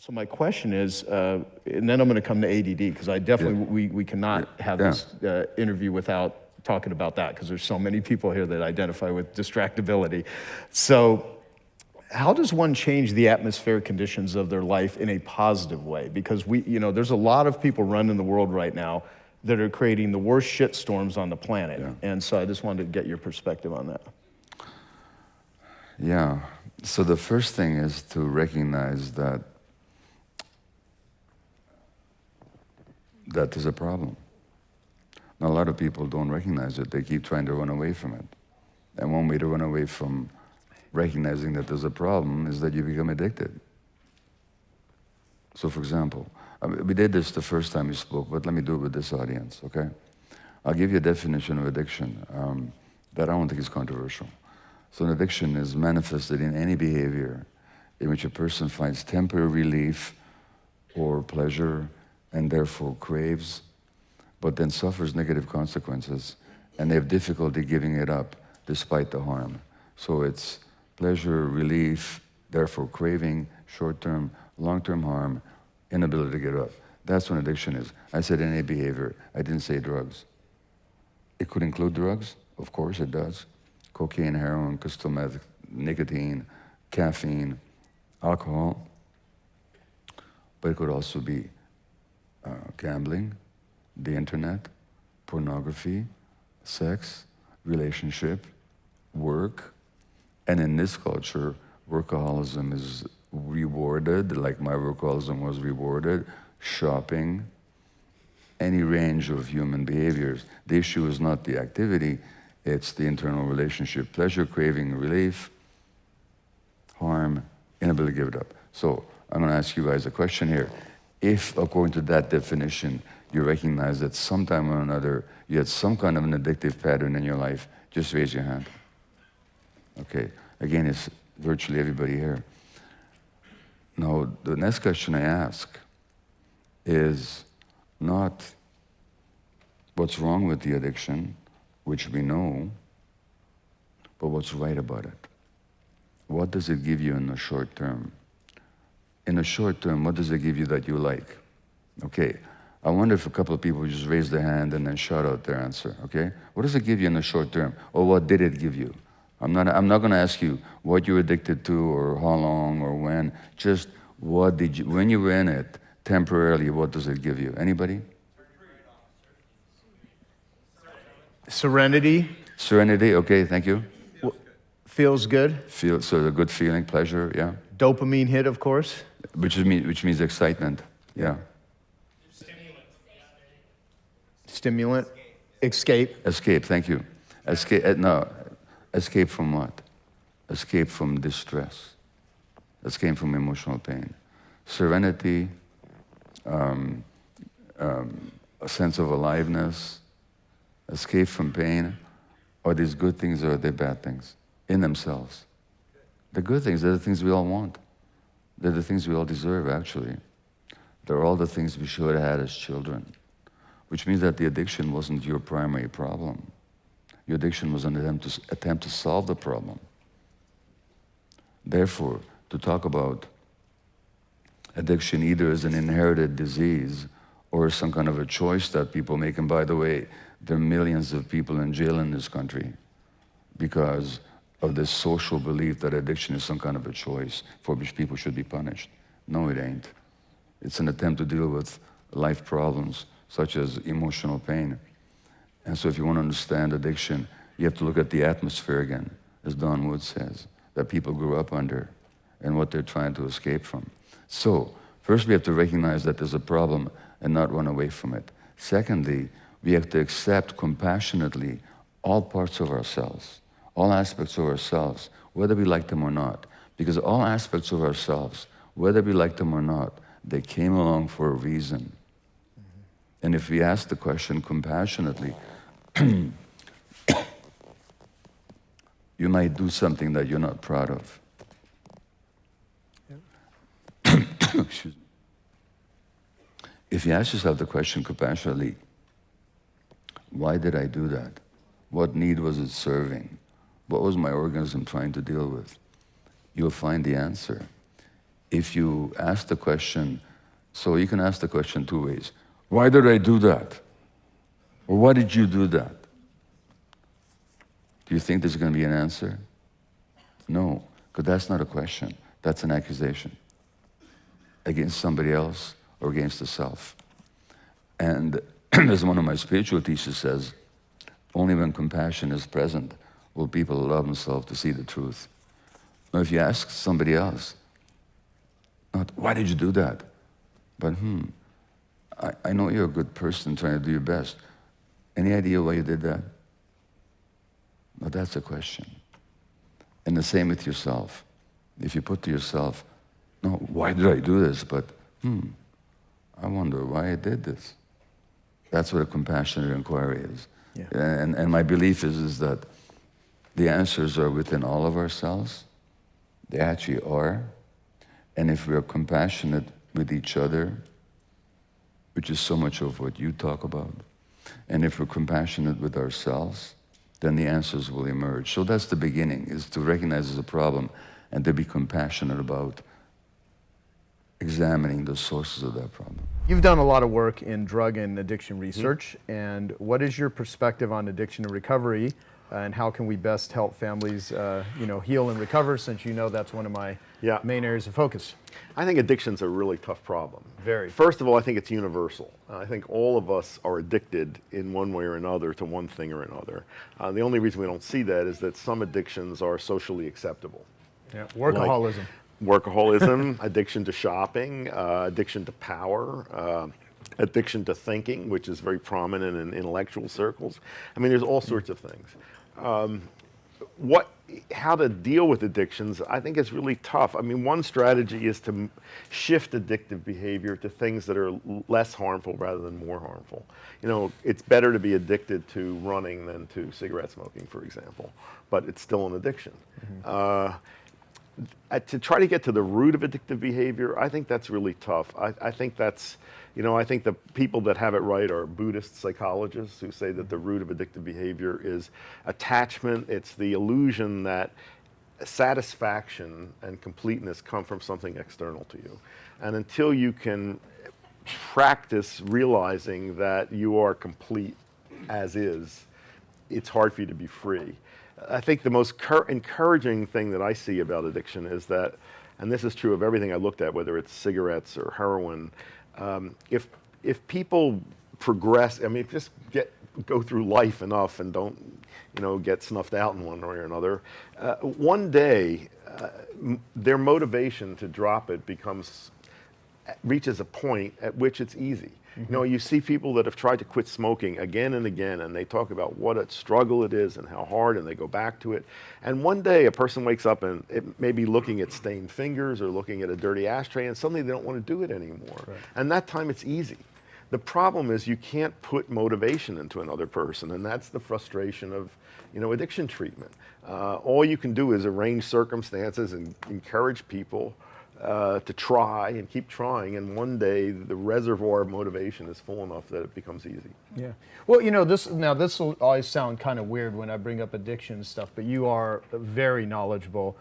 So my question is, and then I'm going to come to ADD, because I definitely, we cannot have this interview without talking about that, because there's so many people here that identify with distractibility. So how does one change the atmospheric conditions of their life in a positive way? Because there's a lot of people running the world right now that are creating the worst shit storms on the planet. Yeah. And so I just wanted to get your perspective on that. Yeah, so the first thing is to recognize that there's a problem. Now, a lot of people don't recognize it. They keep trying to run away from it. And one way to run away from recognizing that there's a problem is that you become addicted. So for example, we did this the first time we spoke, but let me do it with this audience, okay? I'll give you a definition of addiction that I don't think is controversial. So an addiction is manifested in any behavior in which a person finds temporary relief or pleasure and therefore craves, but then suffers negative consequences, and they have difficulty giving it up despite the harm. So it's pleasure, relief, therefore craving, short-term, long-term harm, inability to get up. That's what addiction is. I said any behavior. I didn't say drugs. It could include drugs. Of course it does. Cocaine, heroin, crystal meth, nicotine, caffeine, alcohol. But it could also be gambling, the internet, pornography, sex, relationship, work. And in this culture, workaholism is rewarded, like my workaholism was rewarded, shopping, any range of human behaviors. The issue is not the activity, it's the internal relationship. Pleasure, craving, relief, harm, inability to give it up. So I'm going to ask you guys a question here. If, according to that definition, you recognize that sometime or another you had some kind of an addictive pattern in your life, just raise your hand. Okay, again, it's virtually everybody here. Now, the next question I ask is not what's wrong with the addiction, which we know, but what's right about it. What does it give you in the short term? In the short term, what does it give you that you like? Okay, I wonder if a couple of people just raise their hand and then shout out their answer, okay? What does it give you in the short term? Or what did it give you? I'm not going to ask you what you're addicted to or how long or when. Just what did you, when you were in it, temporarily, what does it give you? Anybody? Serenity. Serenity, okay, thank you. Feels good. So a good feeling, pleasure, yeah. Dopamine hit, of course. Which means excitement, yeah. Stimulant. Escape. Escape, thank you. Escape, escape from what? Escape from distress. Escape from emotional pain. Serenity, a sense of aliveness, escape from pain. Are these good things or are they bad things in themselves? The good things, they're the things we all want. They're the things we all deserve, actually. They're all the things we should have had as children, which means that the addiction wasn't your primary problem. Your addiction was an attempt to solve the problem. Therefore, to talk about addiction either as an inherited disease or some kind of a choice that people make, and by the way, there are millions of people in jail in this country because of this social belief that addiction is some kind of a choice for which people should be punished. No, it ain't. It's an attempt to deal with life problems such as emotional pain. And so if you want to understand addiction, you have to look at the atmosphere again, as Don Wood says, that people grew up under and what they're trying to escape from. So first we have to recognize that there's a problem and not run away from it. Secondly, we have to accept compassionately all parts of ourselves, all aspects of ourselves, whether we like them or not. Because all aspects of ourselves, whether we like them or not, they came along for a reason. And if we ask the question compassionately, you might do something that you're not proud of. Excuse me. If you ask yourself the question compassionately, why did I do that? What need was it serving? What was my organism trying to deal with? You'll find the answer. if you ask the question, so you can ask the question two ways. Why did I do that? Or why did you do that? Do you think there's going to be an answer? No, because that's not a question. That's an accusation against somebody else or against the self. And as one of my spiritual teachers says, only when compassion is present will people allow themselves to see the truth. Now, if you ask somebody else, not, why did you do that? But, I know you're a good person trying to do your best. Any idea why you did that? Now, that's a question. And the same with yourself. If you put to yourself, no, why did I do this? But, I wonder why I did this. That's what a compassionate inquiry is. Yeah. And my belief is that the answers are within all of ourselves. They actually are. And if we're compassionate with each other, which is so much of what you talk about, and if we're compassionate with ourselves, then the answers will emerge. So that's the beginning, is to recognize there's a problem and to be compassionate about examining the sources of that problem. You've done a lot of work in drug and addiction research, and what is your perspective on addiction and recovery, and how can we best help families heal and recover, since you know that's one of my main areas of focus? I think addiction's a really tough problem. Very. First of all, I think it's universal. I think all of us are addicted in one way or another to one thing or another. The only reason we don't see that is that some addictions are socially acceptable. Yeah. Workaholism. Workaholism, addiction to shopping, addiction to power, addiction to thinking, which is very prominent in intellectual circles. I mean, there's all sorts of things. How to deal with addictions, I think is really tough. I mean, one strategy is to shift addictive behavior to things that are less harmful rather than more harmful. You know, it's better to be addicted to running than to cigarette smoking, for example, but it's still an addiction. To try to get to the root of addictive behavior, I think that's really tough. I think that's, I think the people that have it right are Buddhist psychologists who say that the root of addictive behavior is attachment. It's the illusion that satisfaction and completeness come from something external to you. And until you can practice realizing that you are complete as is, it's hard for you to be free. I think the most encouraging thing that I see about addiction is that, and this is true of everything I looked at, whether it's cigarettes or heroin, if people progress, I mean, just go through life enough and don't, get snuffed out in one way or another, one day their motivation to drop it reaches a point at which it's easy. You see people that have tried to quit smoking again and again, and they talk about what a struggle it is and how hard, and they go back to it. And one day a person wakes up and it may be looking at stained fingers or looking at a dirty ashtray, and suddenly they don't want to do it anymore. Right. And that time it's easy. The problem is you can't put motivation into another person, and that's the frustration of addiction treatment. All you can do is arrange circumstances and encourage people to try and keep trying, and one day the reservoir of motivation is full enough that it becomes easy. Yeah. Well, this will always sound kind of weird when I bring up addiction and stuff, but you are very knowledgeable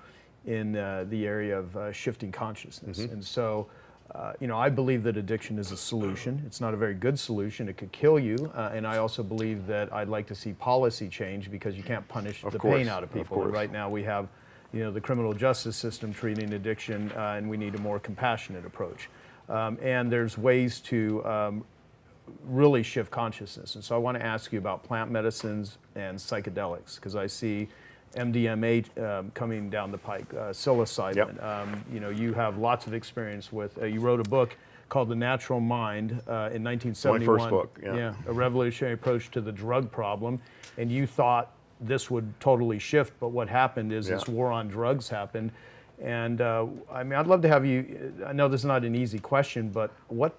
in the area of shifting consciousness. And so, I believe that addiction is a solution. It's not a very good solution. It could kill you. And I also believe that I'd like to see policy change, because you can't punish the pain out of people. And right now we have the criminal justice system treating addiction, and we need a more compassionate approach. And there's ways to really shift consciousness. And so I want to ask you about plant medicines and psychedelics, because I see MDMA coming down the pike, psilocybin. Yep. You have lots of experience with, you wrote a book called The Natural Mind in 1971. My first book, yeah. A revolutionary approach to the drug problem. And you thought this would totally shift, but what happened is this war on drugs happened. And I'd love to have you, I know this is not an easy question, but what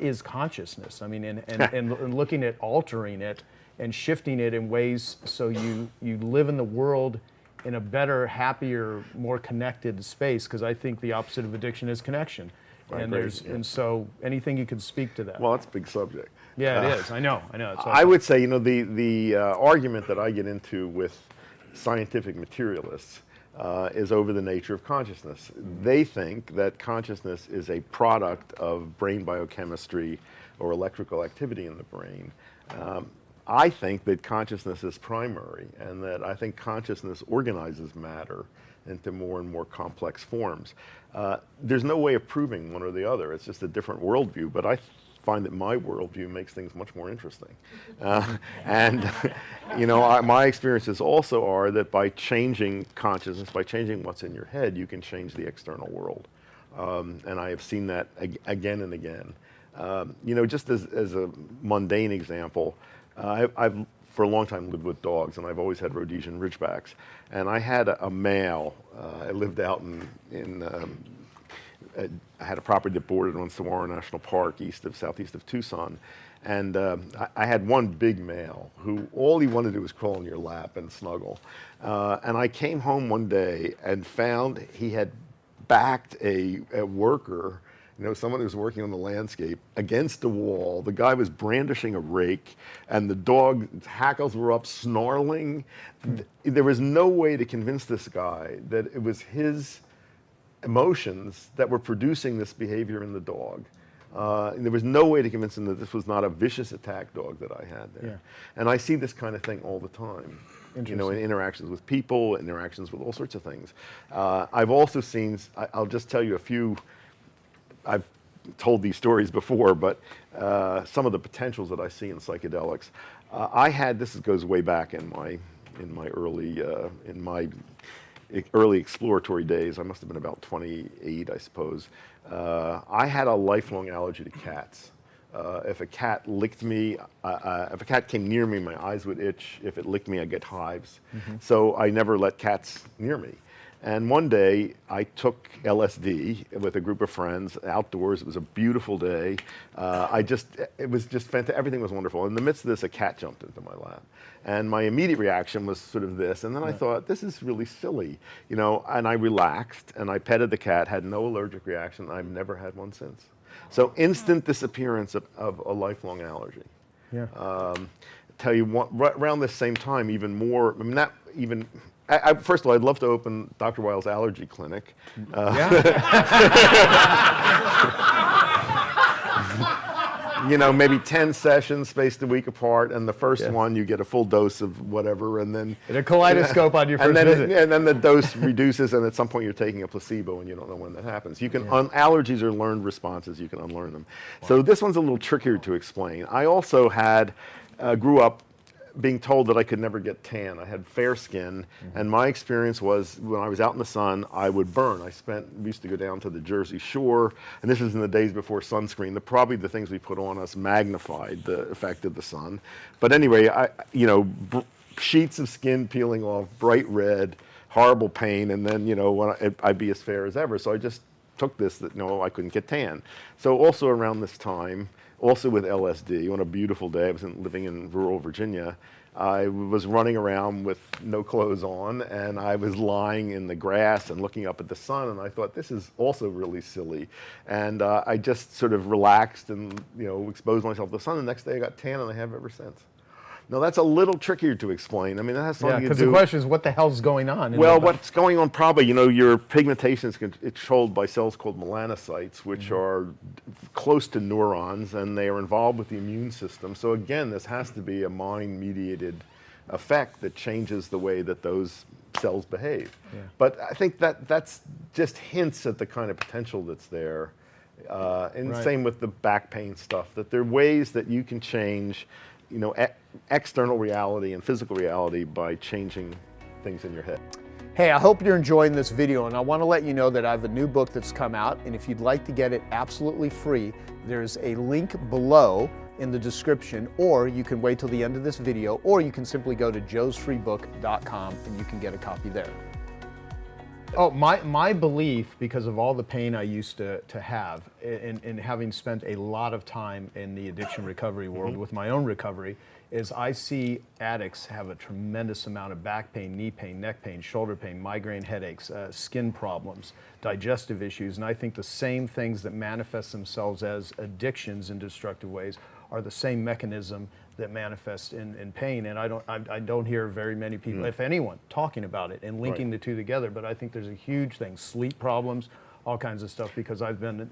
is consciousness? I mean, and looking at altering it and shifting it in ways so you live in the world in a better, happier, more connected space, because I think the opposite of addiction is connection. And so anything you could speak to that. Well, that's a big subject. Yeah, it is. I know. I would say, the argument that I get into with scientific materialists is over the nature of consciousness. They think that consciousness is a product of brain biochemistry or electrical activity in the brain. I think that consciousness is primary, and that I think consciousness organizes matter into more and more complex forms. There's no way of proving one or the other. It's just a different worldview, but I find that my worldview makes things much more interesting. And you know, my experiences also are that by changing consciousness, by changing what's in your head, you can change the external world. And I have seen that again and again. You know, just as a mundane example, I've for a long time lived with dogs, and I've always had Rhodesian Ridgebacks. And I had a male. I lived out I had a property that bordered on Saguaro National Park, southeast of Tucson, and I had one big male who all he wanted to do was crawl in your lap and snuggle. And I came home one day and found he had backed a worker, you know, someone who was working on the landscape, against the wall. The guy was brandishing a rake, and the dog's hackles were up, snarling. There was no way to convince this guy that it was his emotions that were producing this behavior in the dog. And there was no way to convince him that this was not a vicious attack dog that I had there. Yeah. And I see this kind of thing all the time. You know, in interactions with people, interactions with all sorts of things. I've also seen, I'll just tell you a few, I've told these stories before, but some of the potentials that I see in psychedelics. This goes way back in my early exploratory days. I must have been about 28, I suppose. I had a lifelong allergy to cats. If a cat licked me, if a cat came near me, my eyes would itch. If it licked me, I'd get hives. So I never let cats near me. And one day I took LSD with a group of friends outdoors. It was a beautiful day. It was just fantastic. Everything was wonderful. In the midst of this, a cat jumped into my lap. And my immediate reaction was sort of this. And then I thought, this is really silly, you know, and I relaxed and I petted the cat, had no allergic reaction. I've never had one since. So instant disappearance of a lifelong allergy. Yeah. Tell you what, right around this same time, even more, I mean, not even, first of all, I'd love to open Dr. Weil's allergy clinic. You know, maybe 10 sessions spaced a week apart, and the first one you get a full dose of whatever, and then and a kaleidoscope on your first visit. And then the dose reduces, and at some point you're taking a placebo, and you don't know when that happens. You can allergies are learned responses. You can unlearn them. Wow. So this one's a little trickier to explain. I also grew up being told that I could never get tan. I had fair skin, and my experience was when I was out in the sun, I would burn. We used to go down to the Jersey Shore, and this is in the days before sunscreen. Probably the things we put on us magnified the effect of the sun. But anyway, sheets of skin peeling off, bright red, horrible pain, and then, you know, I'd be as fair as ever. So I just took this that, no, I couldn't get tan. So also around this time, also with LSD, on a beautiful day, I was living in rural Virginia, I was running around with no clothes on, and I was lying in the grass and looking up at the sun, and I thought, this is also really silly. And I just sort of relaxed and, you know, exposed myself to the sun. The next day I got tan, and I have ever since. Now that's a little trickier to explain. I mean, that has something to do. Because the question is, what the hell's going on? Well, what's going on probably, you know, your pigmentation is controlled by cells called melanocytes, which are close to neurons, and they are involved with the immune system. So again, this has to be a mind-mediated effect that changes the way that those cells behave. Yeah. But I think that's just hints at the kind of potential that's there. And same with the back pain stuff, that there are ways that you can change, you know, external reality and physical reality by changing things in your head. Hey, I hope you're enjoying this video, and I want to let you know that I have a new book that's come out, and if you'd like to get it absolutely free, there's a link below in the description, or you can wait till the end of this video, or you can simply go to joesfreebook.com and you can get a copy there. Oh, my belief, because of all the pain I used to have, and having spent a lot of time in the addiction recovery world with my own recovery, is I see addicts have a tremendous amount of back pain, knee pain, neck pain, shoulder pain, migraine headaches, skin problems, digestive issues, and I think the same things that manifest themselves as addictions in destructive ways are the same mechanism that manifest in pain, and I don't hear very many people, if anyone, talking about it and linking the two together. But I think there's a huge thing: sleep problems, all kinds of stuff. Because I've been,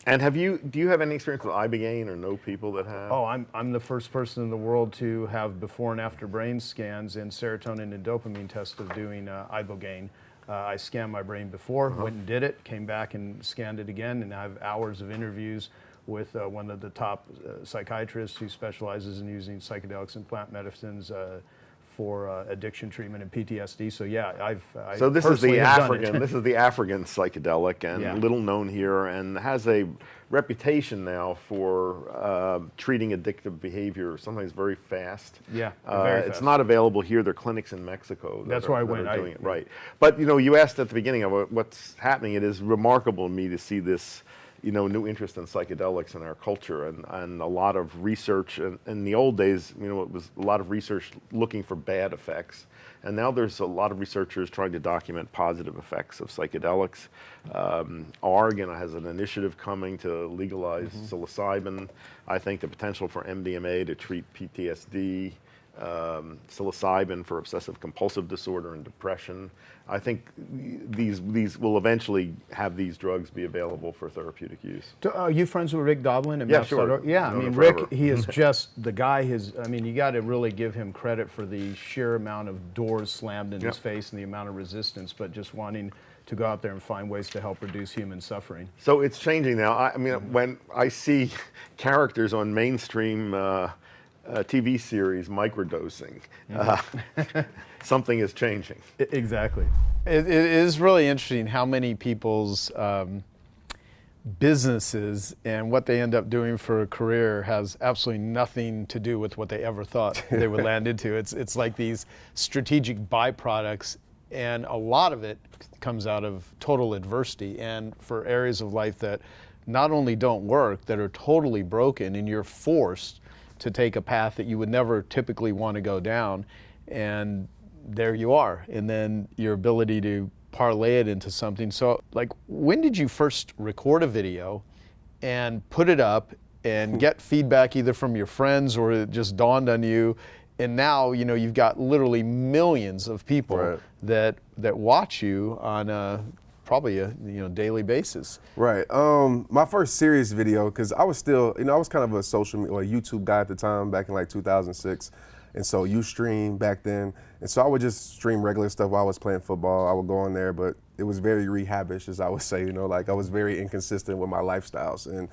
And do you have any experience with ibogaine or know people that have? Oh, I'm the first person in the world to have before and after brain scans and serotonin and dopamine tests of doing ibogaine. I scanned my brain before, went and did it, came back and scanned it again, and I have hours of interviews with one of the top psychiatrists who specializes in using psychedelics and plant medicines for addiction treatment and PTSD. So yeah, So this is the have African. done it. This is the African psychedelic, and Yeah. little known here, and has a reputation now for treating addictive behavior. Sometimes very fast. Yeah, very It's fast. not available here. There are clinics in Mexico. That's where I went. That are doing it. Right. But you asked at the beginning of what's happening. It is remarkable to me to see this. New interest in psychedelics in our culture, and a lot of research. And in the old days, it was a lot of research looking for bad effects. And now there's a lot of researchers trying to document positive effects of psychedelics. Oregon has an initiative coming to legalize psilocybin. I think the potential for MDMA to treat PTSD, psilocybin for obsessive compulsive disorder and depression. I think these will eventually have these drugs be available for therapeutic use. Are you friends with Rick Doblin? Yeah, sure. Yeah, I Known mean, him forever. Rick, he is just the guy. You got to really give him credit for the sheer amount of doors slammed in his face and the amount of resistance, but just wanting to go out there and find ways to help reduce human suffering. So it's changing now. I mean, when I see characters on mainstream TV series microdosing, something is changing. Exactly. It is really interesting how many people's businesses and what they end up doing for a career has absolutely nothing to do with what they ever thought they would land into. It's like these strategic byproducts, and a lot of it comes out of total adversity, and for areas of life that not only don't work, that are totally broken, and you're forced to take a path that you would never typically want to go down, and there you are. And then your ability to parlay it into something. So, like, when did you first record a video and put it up and get feedback either from your friends or it just dawned on you? And now, you've got literally millions of people that watch you on probably a daily basis. Right. My first serious video, because I was still, I was kind of a social media or YouTube guy at the time, back in like 2006. And so Ustream back then. And so I would just stream regular stuff while I was playing football. I would go on there, but it was very rehabish, as I would say, like I was very inconsistent with my lifestyles. And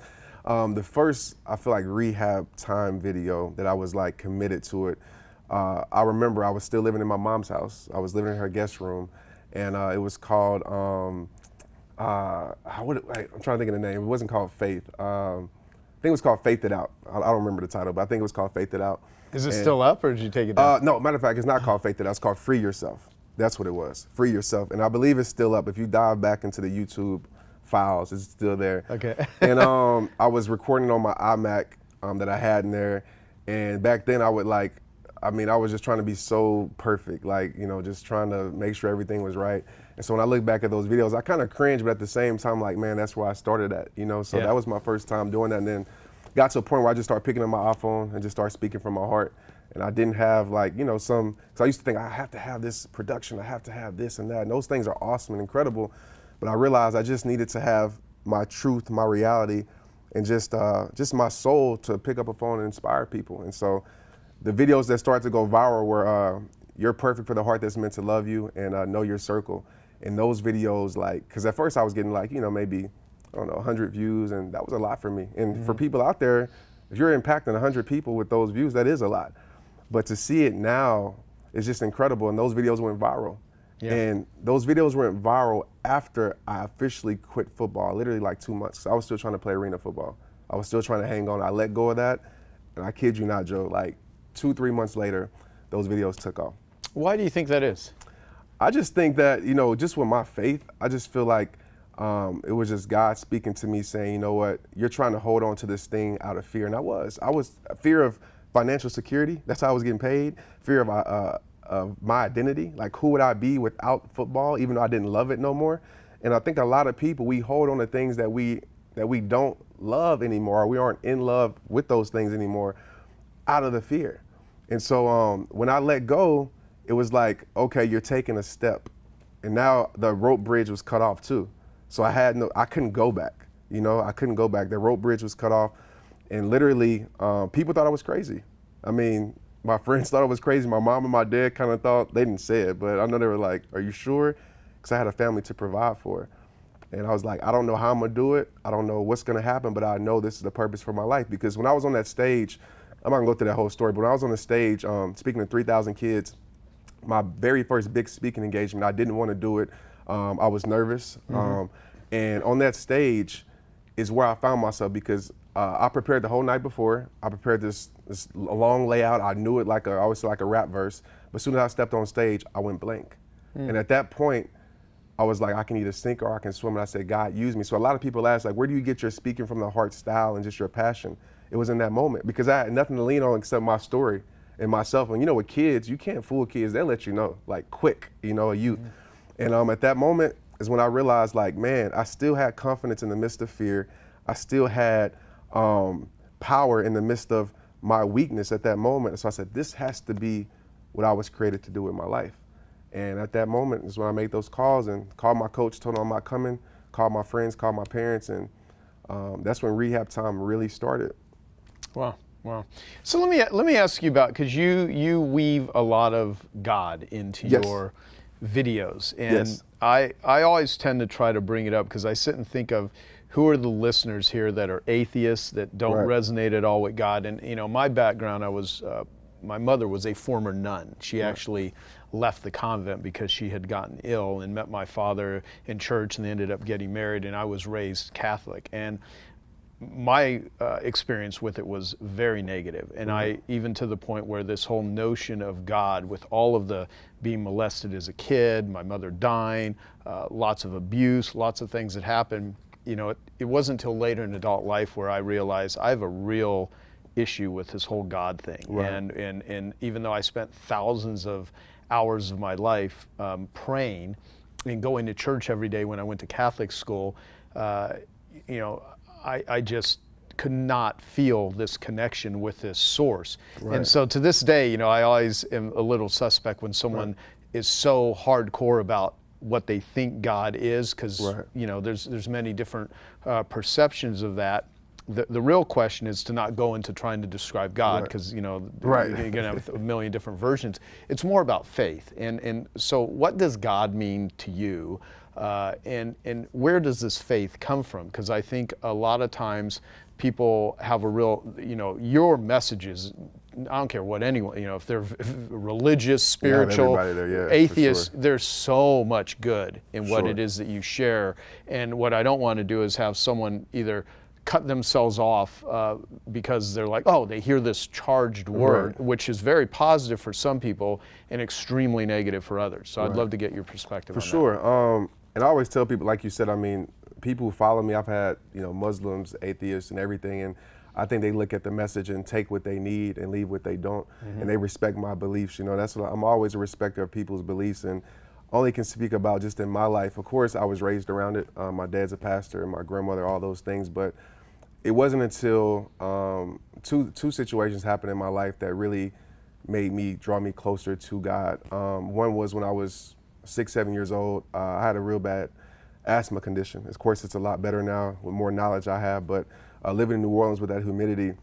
the first, I feel like, rehab time video that I was like committed to it, I remember I was still living in my mom's house. I was living in her guest room. And it was called, I'm trying to think of the name. It wasn't called Faith. I think it was called Faith It Out. I don't remember the title, but I think it was called Faith It Out. Is it still up, or did you take it down? No, matter of fact, it's not called Faith It Out. It's called Free Yourself. That's what it was, Free Yourself. And I believe it's still up. If you dive back into the YouTube files, it's still there. Okay. And I was recording on my iMac that I had in there. And back then I was just trying to be so perfect, just trying to make sure everything was right. And so when I look back at those videos, I kind of cringe, but at the same time, like, man, that's where I started at, So that was my first time doing that. And then got to a point where I just started picking up my iPhone and just started speaking from my heart. And I didn't have because I used to think I have to have this production, I have to have this and that. And those things are awesome and incredible. But I realized I just needed to have my truth, my reality, and just my soul to pick up a phone and inspire people. And so the videos that started to go viral were You're Perfect for the Heart That's Meant to Love You and Know Your Circle. And those videos, because at first I was getting maybe, 100 views, and that was a lot for me. And for people out there, if you're impacting 100 people with those views, that is a lot. But to see it now is just incredible, and those videos went viral. Yeah. And those videos went viral after I officially quit football, literally like 2 months. I was still trying to play arena football. I was still trying to hang on. I let go of that, and I kid you not, Joe, 2-3 months later, those videos took off. Why do you think that is? I just think that, just with my faith, I just feel like it was just God speaking to me saying, you know what, you're trying to hold on to this thing out of fear. And I was fear of financial security. That's how I was getting paid. Fear of my identity. Like, who would I be without football, even though I didn't love it no more? And I think a lot of people, we hold on to things that we don't love anymore, or we aren't in love with those things anymore. out of the fear. And so when I let go, it was like, okay, you're taking a step. And now the rope bridge was cut off too. So I couldn't go back. I couldn't go back. The rope bridge was cut off. And literally, people thought I was crazy. I mean, my friends thought I was crazy. My mom and my dad kind of thought, they didn't say it, but I know they were like, are you sure? Because I had a family to provide for. And I was like, I don't know how I'm gonna do it. I don't know what's gonna happen, but I know this is the purpose for my life. Because when I was on that stage, I'm not gonna go through that whole story, but when I was on the stage speaking to 3,000 kids, my very first big speaking engagement, I didn't want to do it. I was nervous. And on that stage is where I found myself, because I prepared the whole night before. I prepared this long layout. I knew it I always say like a rap verse. But as soon as I stepped on stage, I went blank. And at that point, I was like, I can either sink or I can swim. And I said, God, use me. So a lot of people ask, like, where do you get your speaking from the heart style and just your passion? It was in that moment, because I had nothing to lean on except my story and myself. And with kids, you can't fool kids. They'll let you know, like quick, a youth. And at that moment is when I realized, like, man, I still had confidence in the midst of fear. I still had power in the midst of my weakness at that moment. So I said, this has to be what I was created to do with my life. And at that moment is when I made those calls and called my coach, told him I'm not coming, called my friends, called my parents, and that's when rehab time really started. Wow. So let me ask you about, because you weave a lot of God into your videos, and I always tend to try to bring it up because I sit and think of who are the listeners here that are atheists, that don't resonate at all with God. And my background, my mother was a former nun. She actually left the convent because she had gotten ill, and met my father in church, and they ended up getting married, and I was raised Catholic. And my experience with it was very negative. And I, even to the point where this whole notion of God, with all of the being molested as a kid, my mother dying, lots of abuse, lots of things that happened, it wasn't until later in adult life where I realized I have a real issue with this whole God thing. And even though I spent thousands of hours of my life praying and going to church every day when I went to Catholic school, I just could not feel this connection with this source. And so to this day, I always am a little suspect when someone is so hardcore about what they think God is, because there's many different perceptions of that. The real question is to not go into trying to describe God, because you're going to have a million different versions. It's more about faith. And so what does God mean to you? And where does this faith come from? Because I think a lot of times people have a real, your messages, I don't care what anyone, if they're religious, spiritual, atheists, sure. There's so much good in what it is that you share. And what I don't want to do is have someone either cut themselves off because they're like, oh, they hear this charged word, which is very positive for some people and extremely negative for others. So I'd love to get your perspective on that. For sure. And I always tell people, like you said, I mean, people who follow me, I've had, Muslims, atheists, and everything, and I think they look at the message and take what they need and leave what they don't, and they respect my beliefs. That's what I'm always a respecter of people's beliefs, and only can speak about just in my life. Of course, I was raised around it. My dad's a pastor, and my grandmother, all those things, but it wasn't until two situations happened in my life that really made me draw me closer to God. One was when I was 6, 7 years old. I had a real bad asthma condition. Of course, it's a lot better now with more knowledge I have, but living in New Orleans with that humidity,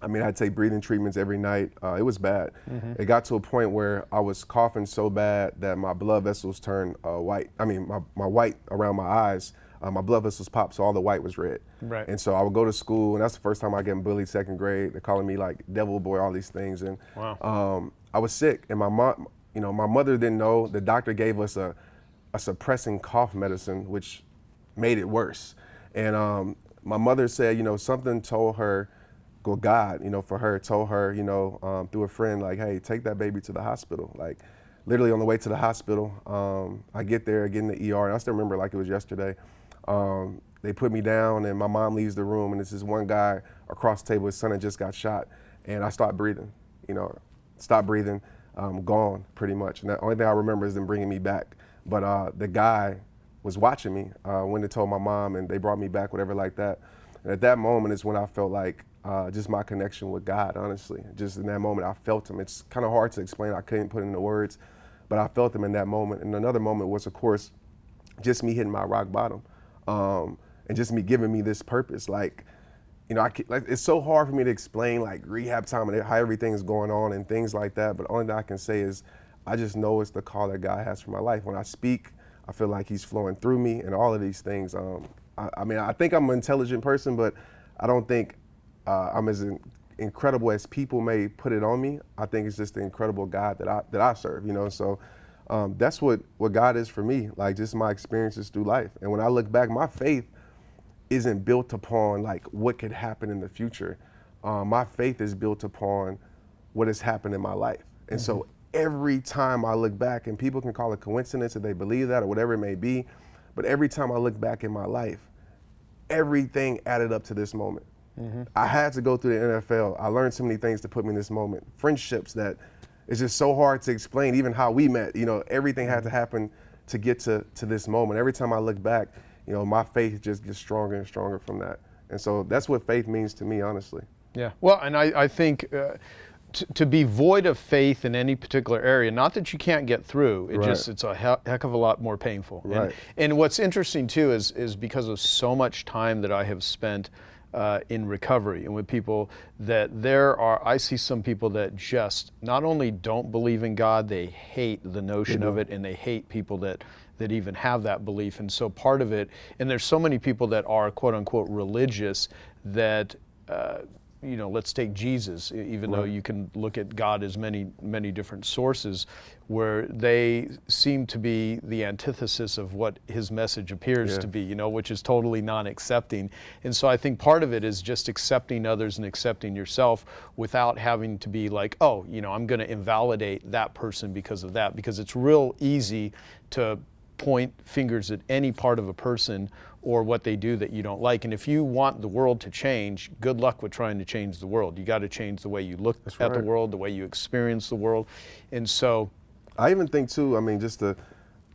I mean, I'd take breathing treatments every night. It was bad. It got to a point where I was coughing so bad that my blood vessels turned white. I mean, my white around my eyes, my blood vessels popped, so all the white was red. And so I would go to school, and that's the first time I get bullied, 2nd grade. They're calling me like devil boy, all these things. And I was sick, and my mom, my mother didn't know. The doctor gave us a suppressing cough medicine, which made it worse. And my mother said, something told her, God, for her, told her, through a friend, like, hey, take that baby to the hospital. Like, literally on the way to the hospital, I get there, get in the ER, and I still remember like it was yesterday. They put me down, and my mom leaves the room, and it's this one guy across the table, his son had just got shot, and I stopped breathing, stopped breathing, gone pretty much. And the only thing I remember is them bringing me back. But the guy was watching me when they told my mom, and they brought me back, whatever like that. And at that moment is when I felt like just my connection with God, honestly. Just in that moment, I felt him. It's kind of hard to explain. I couldn't put it into words, but I felt him in that moment. And another moment was, of course, just me hitting my rock bottom, and just me giving me this purpose. Like, you know, it's so hard for me to explain like rehab time and how everything is going on and things like that. But only thing I can say is, I just know it's the call that God has for my life. When I speak, I feel like he's flowing through me and all of these things. I mean, I think I'm an intelligent person, but I don't think I'm as incredible as people may put it on me. I think it's just the incredible God that I serve, you know. So that's what God is for me, like just my experiences through life. And when I look back, my faith isn't built upon like what could happen in the future. My faith is built upon what has happened in my life. And so every time I look back, and people can call it coincidence if they believe that or whatever it may be, but every time I look back in my life, everything added up to this moment. I had to go through the NFL. I learned so many things to put me in this moment. Friendships that it's just so hard to explain, even how we met. You know, everything had to happen to get to this moment. Every time I look back, you know, my faith just gets stronger and stronger from that. And so that's what faith means to me, honestly. Yeah. Well, and I think to be void of faith in any particular area, not that you can't get through, it's a heck of a lot more painful. Right. And what's interesting too is because of so much time that I have spent in recovery and with people, that I see some people that just not only don't believe in God, they hate the notion of it, and they hate people that even have that belief. And so part of it, and there's so many people that are quote unquote religious that, you know, let's take Jesus, even though you can look at God as many, many different sources, where they seem to be the antithesis of what his message appears to be, you know, which is totally non-accepting. And so I think part of it is just accepting others and accepting yourself without having to be like, oh, you know, I'm going to invalidate that person because of that, because it's real easy to point fingers at any part of a person or what they do that you don't like. And if you want the world to change, good luck with trying to change the world. You got to change the way you look at the world, the way you experience the world. And so I even think too, I mean, just to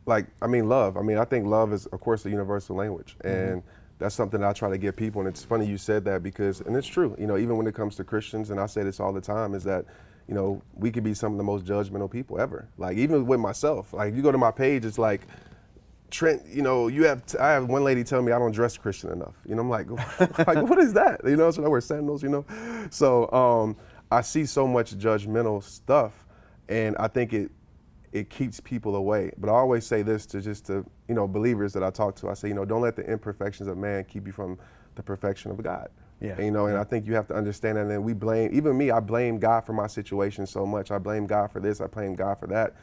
love. I mean, I think love is, of course, a universal language. And that's something that I try to give people. And it's funny you said that because, and it's true, you know, even when it comes to Christians, and I say this all the time, is that, you know, we could be some of the most judgmental people ever. Like even with myself, like you go to my page, it's like, Trent, you know, I have one lady tell me I don't dress Christian enough. You know, I'm like, what is that? You know, so I wear sandals, you know? So I see so much judgmental stuff, and I think it keeps people away. But I always say this to you know, believers that I talk to. I say, you know, don't let the imperfections of man keep you from the perfection of God. Yeah. And, you know, and I think you have to understand that. And then we blame, even me, I blame God for my situation so much. I blame God for this, I blame God for that.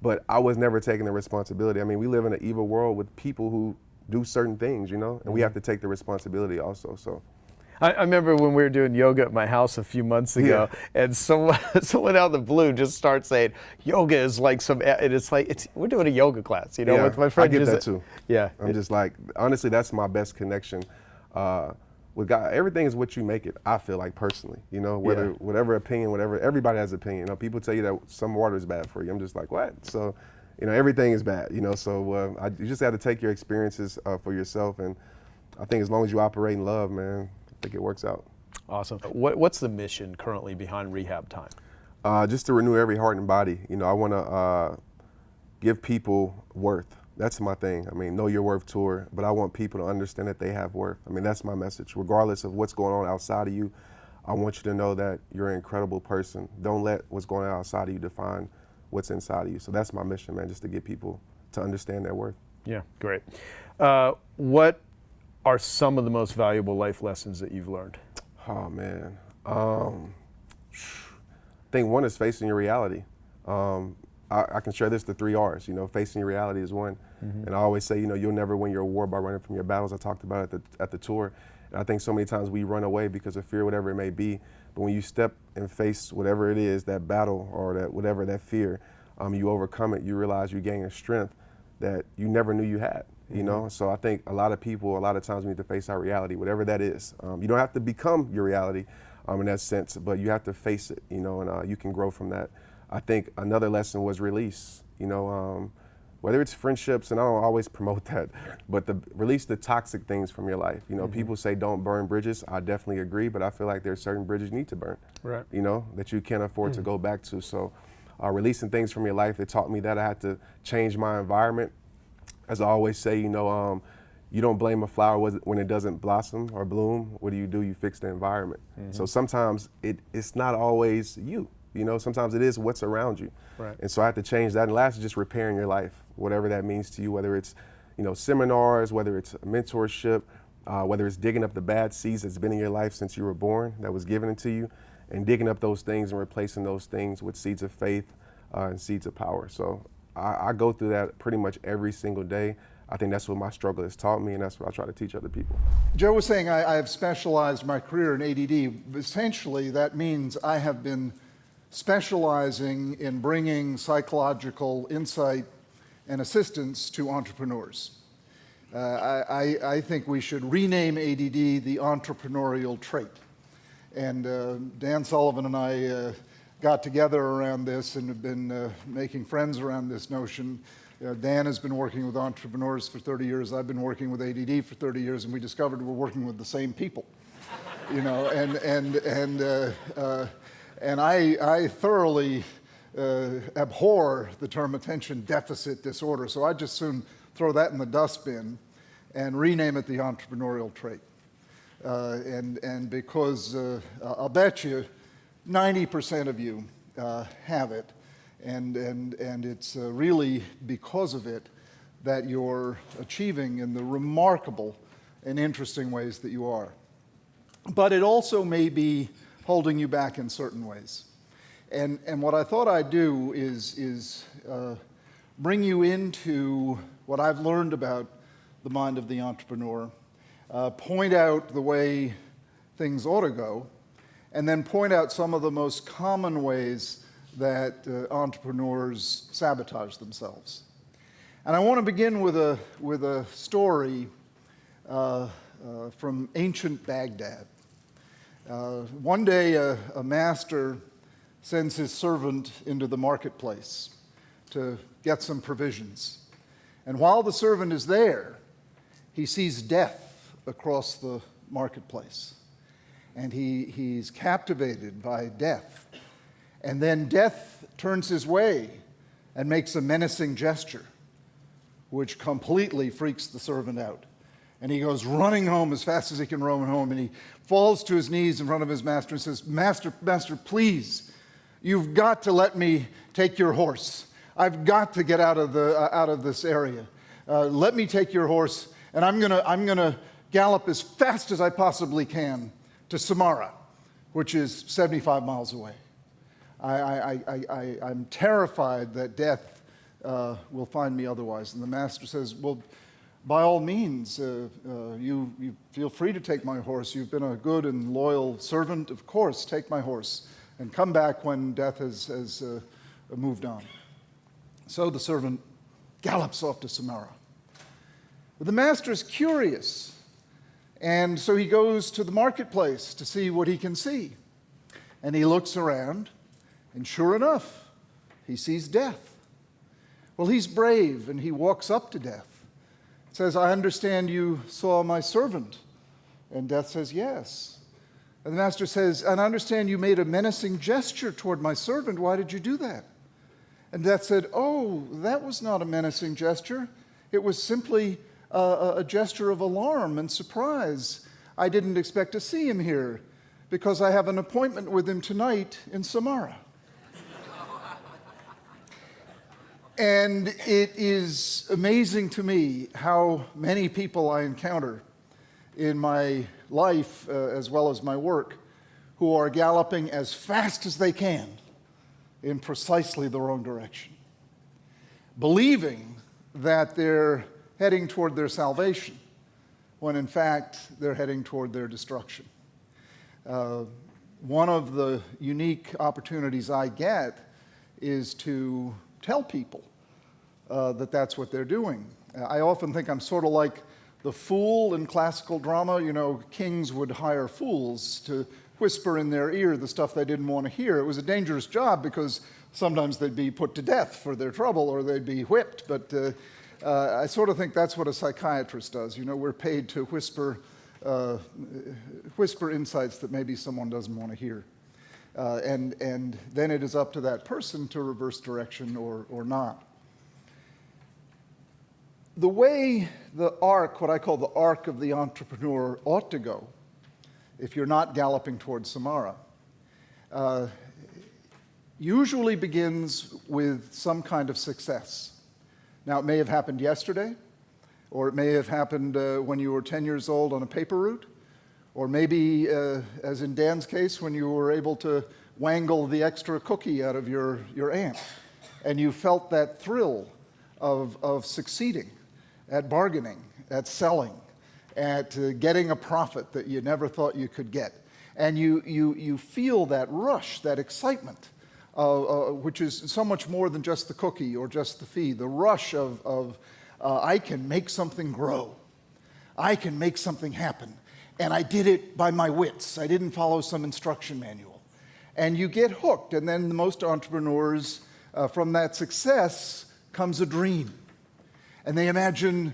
But I was never taking the responsibility. I mean, we live in an evil world with people who do certain things, you know, and we have to take the responsibility also. So I remember when we were doing yoga at my house a few months ago, and someone out of the blue just starts saying, yoga is like we're doing a yoga class, you know, with my friend. I get that too. Yeah. I'm just like, honestly, that's my best connection with God. Everything is what you make it, I feel like, personally, you know, whatever opinion, everybody has an opinion. You know, people tell you that some water is bad for you. I'm just like, what? So, you know, everything is bad, you know, so you just have to take your experiences for yourself. And I think as long as you operate in love, man, I think it works out. Awesome. What's the mission currently behind Rehab Time? Just to renew every heart and body. You know, I want to give people worth. That's my thing. I mean, Know Your Worth tour, but I want people to understand that they have worth. I mean, that's my message. Regardless of what's going on outside of you, I want you to know that you're an incredible person. Don't let what's going on outside of you define what's inside of you. So that's my mission, man, just to get people to understand their worth. Yeah, great. What are some of the most valuable life lessons that you've learned? Oh, man. I think one is facing your reality. I can share this, the 3 R's, you know, facing your reality is one. And I always say, you know, you'll never win your war by running from your battles. I talked about it at the tour. And I think so many times we run away because of fear, whatever it may be. But when you step and face whatever it is, that battle or that fear, you overcome it, you realize you gain a strength that you never knew you had, you know? So I think a lot of times we need to face our reality, whatever that is. You don't have to become your reality in that sense, but you have to face it, you know, and you can grow from that. I think another lesson was release. You know, whether it's friendships, and I don't always promote that, but release the toxic things from your life. You know, people say don't burn bridges. I definitely agree, but I feel like there's certain bridges you need to burn, Right. you know, that you can't afford to go back to. So releasing things from your life, it taught me that I had to change my environment. As I always say, you know, you don't blame a flower when it doesn't blossom or bloom. What do? You fix the environment. So sometimes it's not always you. You know, sometimes it is what's around you. Right. And so I had to change that. And last is just repairing your life, whatever that means to you, whether it's, you know, seminars, whether it's mentorship, whether it's digging up the bad seeds that's been in your life since you were born, that was given to you, and digging up those things and replacing those things with seeds of faith and seeds of power. So I go through that pretty much every single day. I think that's what my struggle has taught me, and that's what I try to teach other people. Joe was saying I have specialized my career in ADD. Essentially, that means I have been specializing in bringing psychological insight and assistance to entrepreneurs. I think we should rename ADD the entrepreneurial trait. And Dan Sullivan and I got together around this and have been making friends around this notion. Dan has been working with entrepreneurs for 30 years. I've been working with ADD for 30 years, and we discovered we're working with the same people. You know, and I thoroughly abhor the term attention deficit disorder, so I'd just soon throw that in the dustbin and rename it the entrepreneurial trait. And because I'll bet you 90% of you have it, and it's really because of it that you're achieving in the remarkable and interesting ways that you are. But it also may be holding you back in certain ways. And what I thought I'd do is bring you into what I've learned about the mind of the entrepreneur, point out the way things ought to go, and then point out some of the most common ways that entrepreneurs sabotage themselves. And I want to begin with a story from ancient Baghdad. One day, a master sends his servant into the marketplace to get some provisions. And while the servant is there, he sees death across the marketplace. And he's captivated by death. And then death turns his way and makes a menacing gesture, which completely freaks the servant out. And he goes running home as fast as he can run home, and he falls to his knees in front of his master and says, Master, please, you've got to let me take your horse. I've got to get out of this area. Let me take your horse, and I'm gonna gallop as fast as I possibly can to Samara, which is 75 miles away. I'm terrified that death will find me otherwise. And the master says, well, by all means, you feel free to take my horse. You've been a good and loyal servant. Of course, take my horse and come back when death has moved on. So the servant gallops off to Samara. But the master is curious, and so he goes to the marketplace to see what he can see. And he looks around, and sure enough, he sees death. Well, he's brave, and he walks up to death. Says, I understand you saw my servant. And death says, yes. And the master says, and I understand you made a menacing gesture toward my servant. Why did you do that? And death said, oh, that was not a menacing gesture. It was simply a gesture of alarm and surprise. I didn't expect to see him here because I have an appointment with him tonight in Samara. And it is amazing to me how many people I encounter in my life, as well as my work, who are galloping as fast as they can in precisely the wrong direction, believing that they're heading toward their salvation, when in fact they're heading toward their destruction. One of the unique opportunities I get is to tell people that that's what they're doing. I often think I'm sort of like The fool in classical drama, you know, kings would hire fools to whisper in their ear the stuff they didn't want to hear. It was a dangerous job because sometimes they'd be put to death for their trouble or they'd be whipped. But I sort of think that's what a psychiatrist does. You know, we're paid to whisper insights that maybe someone doesn't want to hear. And then it is up to that person to reverse direction or not. The way the arc, what I call the arc of the entrepreneur, ought to go, if you're not galloping towards Samara, usually begins with some kind of success. Now, it may have happened yesterday, or it may have happened when you were 10 years old on a paper route, or maybe, as in Dan's case, when you were able to wangle the extra cookie out of your aunt, and you felt that thrill of succeeding at bargaining, at selling, at getting a profit that you never thought you could get. And you feel that rush, that excitement, which is so much more than just the cookie or just the fee, the rush of I can make something grow. I can make something happen. And I did it by my wits. I didn't follow some instruction manual. And you get hooked. And then most entrepreneurs, from that success comes a dream. And they imagine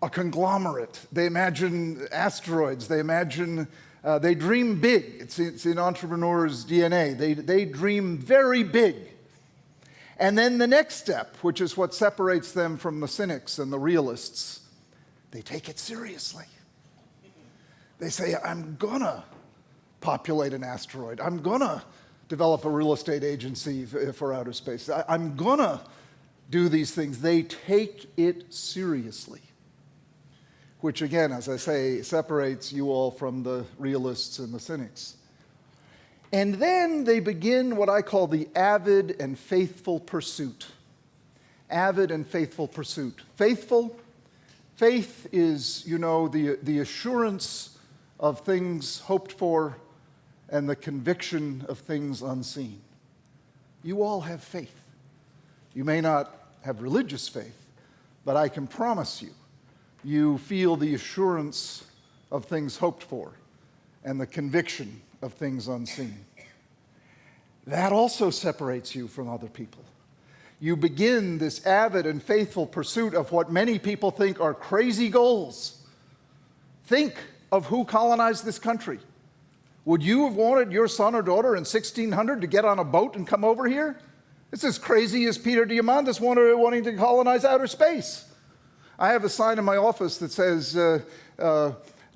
a conglomerate. They imagine asteroids. They imagine, they dream big. It's in entrepreneurs' DNA. They dream very big. And then the next step, which is what separates them from the cynics and the realists, they take it seriously. They say, I'm gonna populate an asteroid. I'm gonna develop a real estate agency for outer space. I'm gonna do these things. They take it seriously, which again, as I say, separates you all from the realists and the cynics. And then they begin what I call the avid and faithful pursuit. Avid and faithful pursuit. Faith is, you know, the assurance of things hoped for and the conviction of things unseen. You all have faith. You may not have religious faith, but I can promise you, you feel the assurance of things hoped for and the conviction of things unseen. That also separates you from other people. You begin this avid and faithful pursuit of what many people think are crazy goals. Think of who colonized this country. Would you have wanted your son or daughter in 1600 to get on a boat and come over here? It's as crazy as Peter Diamandis wanting to colonize outer space. I have a sign in my office that says,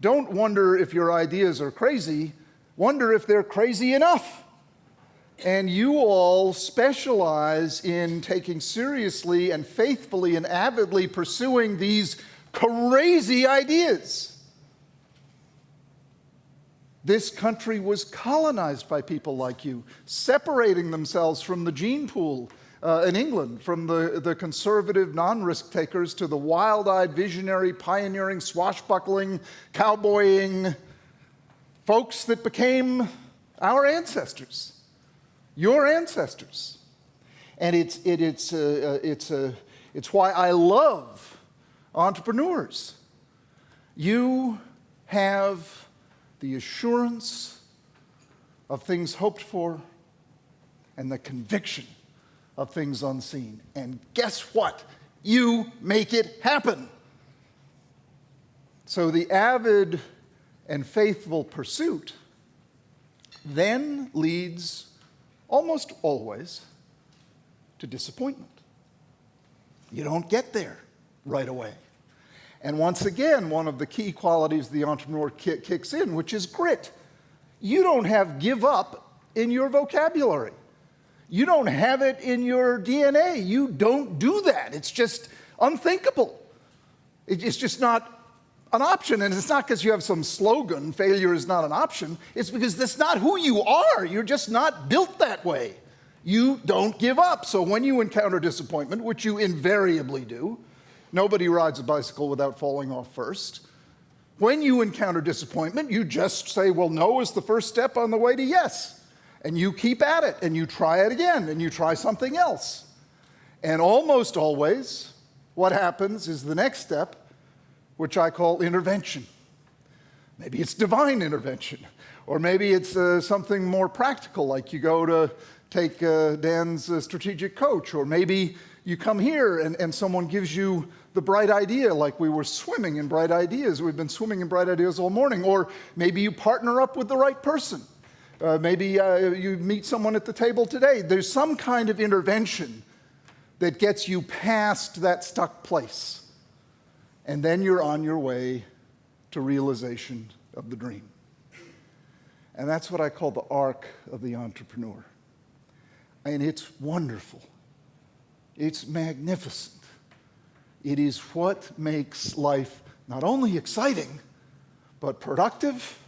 don't wonder if your ideas are crazy, wonder if they're crazy enough. And you all specialize in taking seriously and faithfully and avidly pursuing these crazy ideas. This country was colonized by people like you, separating themselves from the gene pool in England, from the conservative non-risk takers to the wild-eyed, visionary, pioneering, swashbuckling, cowboying folks that became our ancestors, your ancestors. And it's why I love entrepreneurs. You have the assurance of things hoped for and the conviction of things unseen. And guess what? You make it happen. So the avid and faithful pursuit then leads almost always to disappointment. You don't get there right away. And once again, one of the key qualities the entrepreneur kicks in, which is grit. You don't have give up in your vocabulary. You don't have it in your DNA. You don't do that. It's just unthinkable. It's just not an option. And it's not because you have some slogan, failure is not an option. It's because that's not who you are. You're just not built that way. You don't give up. So when you encounter disappointment, which you invariably do, nobody rides a bicycle without falling off first. When you encounter disappointment, you just say, well, no is the first step on the way to yes. And you keep at it, and you try it again, and you try something else. And almost always, what happens is the next step, which I call intervention. Maybe it's divine intervention, or maybe it's something more practical, like you go to take Dan's strategic coach, or maybe you come here and someone gives you the bright idea, like we were swimming in bright ideas. We've been swimming in bright ideas all morning. Or maybe you partner up with the right person. Maybe you meet someone at the table today. There's some kind of intervention that gets you past that stuck place. And then you're on your way to realization of the dream. And that's what I call the arc of the entrepreneur. And it's wonderful. It's magnificent. It is what makes life not only exciting, but productive,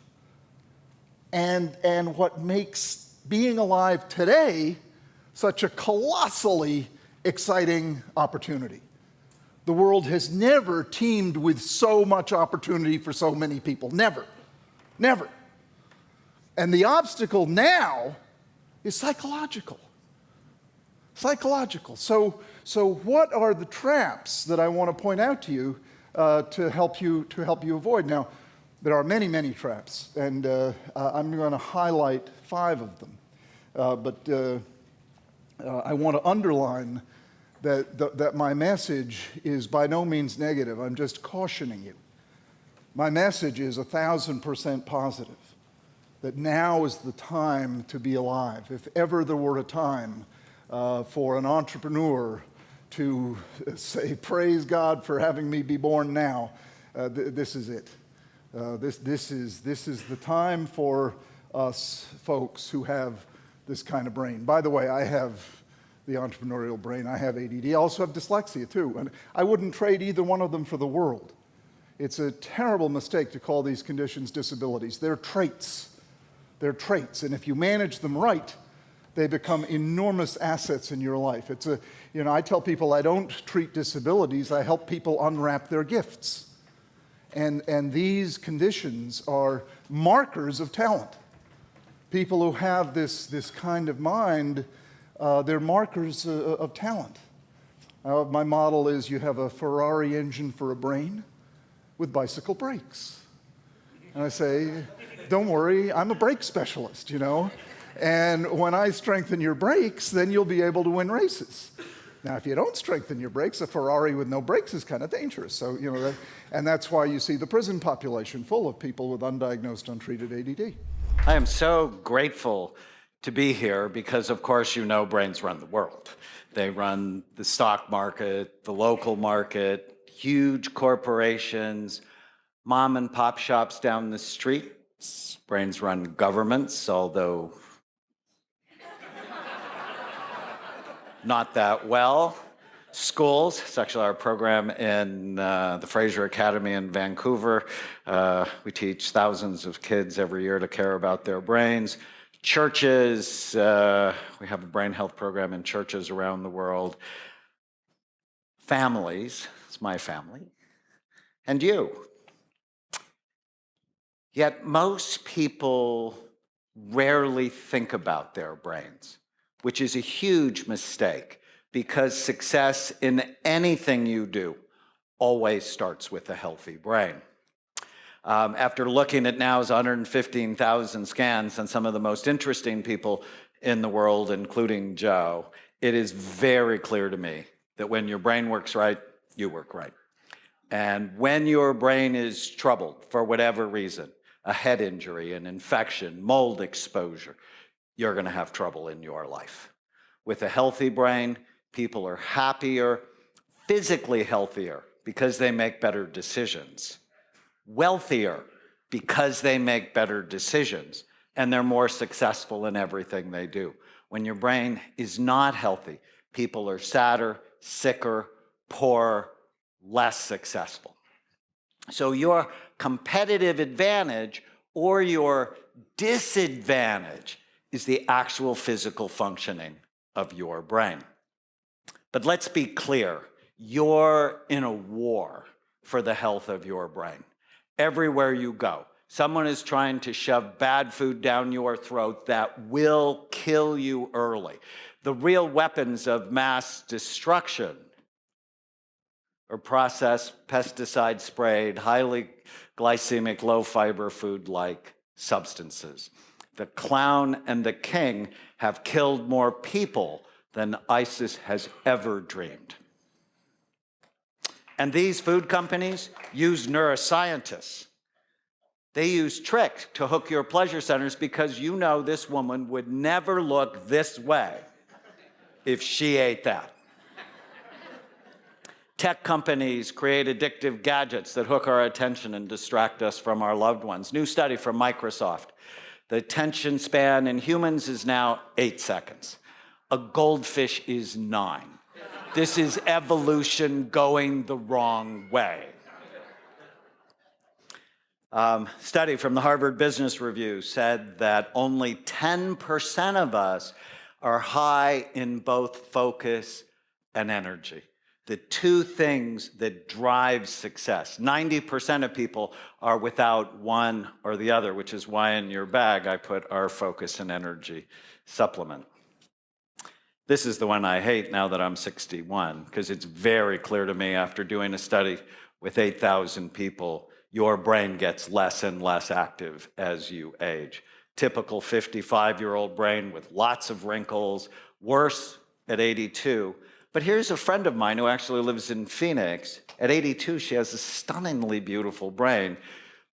and what makes being alive today such a colossally exciting opportunity. The world has never teemed with so much opportunity for so many people. Never. Never. And the obstacle now is psychological. Psychological. So what are the traps that I want to point out to you to help you avoid? Now, there are many, many traps, and I'm going to highlight 5 of them. But I want to underline that my message is by no means negative. I'm just cautioning you. My message is 1,000% positive, that now is the time to be alive. If ever there were a time for an entrepreneur to say, praise God for having me be born now, this is it. This is the time for us folks who have this kind of brain. By the way, I have the entrepreneurial brain. I have ADD. I also have dyslexia too, and I wouldn't trade either one of them for the world. It's a terrible mistake to call these conditions disabilities. They're traits. They're traits, and if you manage them right, they become enormous assets in your life. I tell people I don't treat disabilities, I help people unwrap their gifts. And these conditions are markers of talent. People who have this kind of mind, they're markers of talent. My model is you have a Ferrari engine for a brain with bicycle brakes. And I say, don't worry, I'm a brake specialist, And when I strengthen your brakes, then you'll be able to win races. Now, if you don't strengthen your brakes, a Ferrari with no brakes is kind of dangerous. So, and that's why you see the prison population full of people with undiagnosed, untreated ADD. I am so grateful to be here because, of course, brains run the world. They run the stock market, the local market, huge corporations, mom and pop shops down the street. Brains run governments, although not that well. Schools, it's actually our program in the Fraser Academy in Vancouver. We teach thousands of kids every year to care about their brains. Churches, we have a brain health program in churches around the world. Families, it's my family, and you. Yet most people rarely think about their brains, which is a huge mistake because success in anything you do always starts with a healthy brain. After looking at now 115,000 scans on some of the most interesting people in the world, including Joe, it is very clear to me that when your brain works right, you work right. And when your brain is troubled for whatever reason, a head injury, an infection, mold exposure, you're going to have trouble in your life. With a healthy brain, people are happier, physically healthier because they make better decisions, wealthier because they make better decisions, and they're more successful in everything they do. When your brain is not healthy, people are sadder, sicker, poorer, less successful. So your competitive advantage or your disadvantage is the actual physical functioning of your brain. But let's be clear, you're in a war for the health of your brain. Everywhere you go, someone is trying to shove bad food down your throat that will kill you early. The real weapons of mass destruction or processed, pesticide-sprayed, highly glycemic, low-fiber food-like substances. The clown and the king have killed more people than ISIS has ever dreamed. And these food companies use neuroscientists. They use tricks to hook your pleasure centers because you know this woman would never look this way if she ate that. Tech companies create addictive gadgets that hook our attention and distract us from our loved ones. New study from Microsoft. The attention span in humans is now 8 seconds. A goldfish is 9. This is evolution going the wrong way. Study from the Harvard Business Review said that only 10% of us are high in both focus and energy, the two things that drive success. 90% of people are without one or the other, which is why in your bag I put our focus and energy supplement. This is the one I hate now that I'm 61, because it's very clear to me after doing a study with 8,000 people, your brain gets less and less active as you age. Typical 55-year-old brain with lots of wrinkles, worse at 82. But here's a friend of mine who actually lives in Phoenix. At 82, she has a stunningly beautiful brain.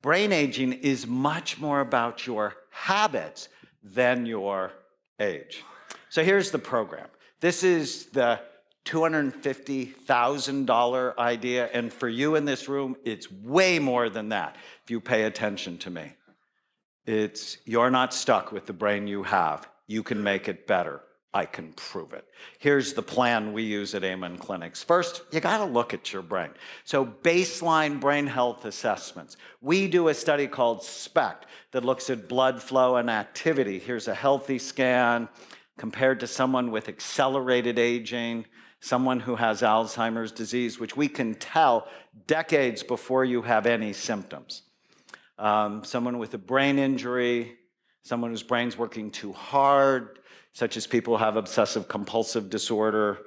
Brain aging is much more about your habits than your age. So here's the program. This is the $250,000 idea, and for you in this room, it's way more than that if you pay attention to me. You're not stuck with the brain you have. You can make it better. I can prove it. Here's the plan we use at Amen Clinics. First, you gotta look at your brain. So baseline brain health assessments. We do a study called SPECT that looks at blood flow and activity. Here's a healthy scan compared to someone with accelerated aging, someone who has Alzheimer's disease, which we can tell decades before you have any symptoms. Someone with a brain injury, someone whose brain's working too hard, such as people who have obsessive compulsive disorder,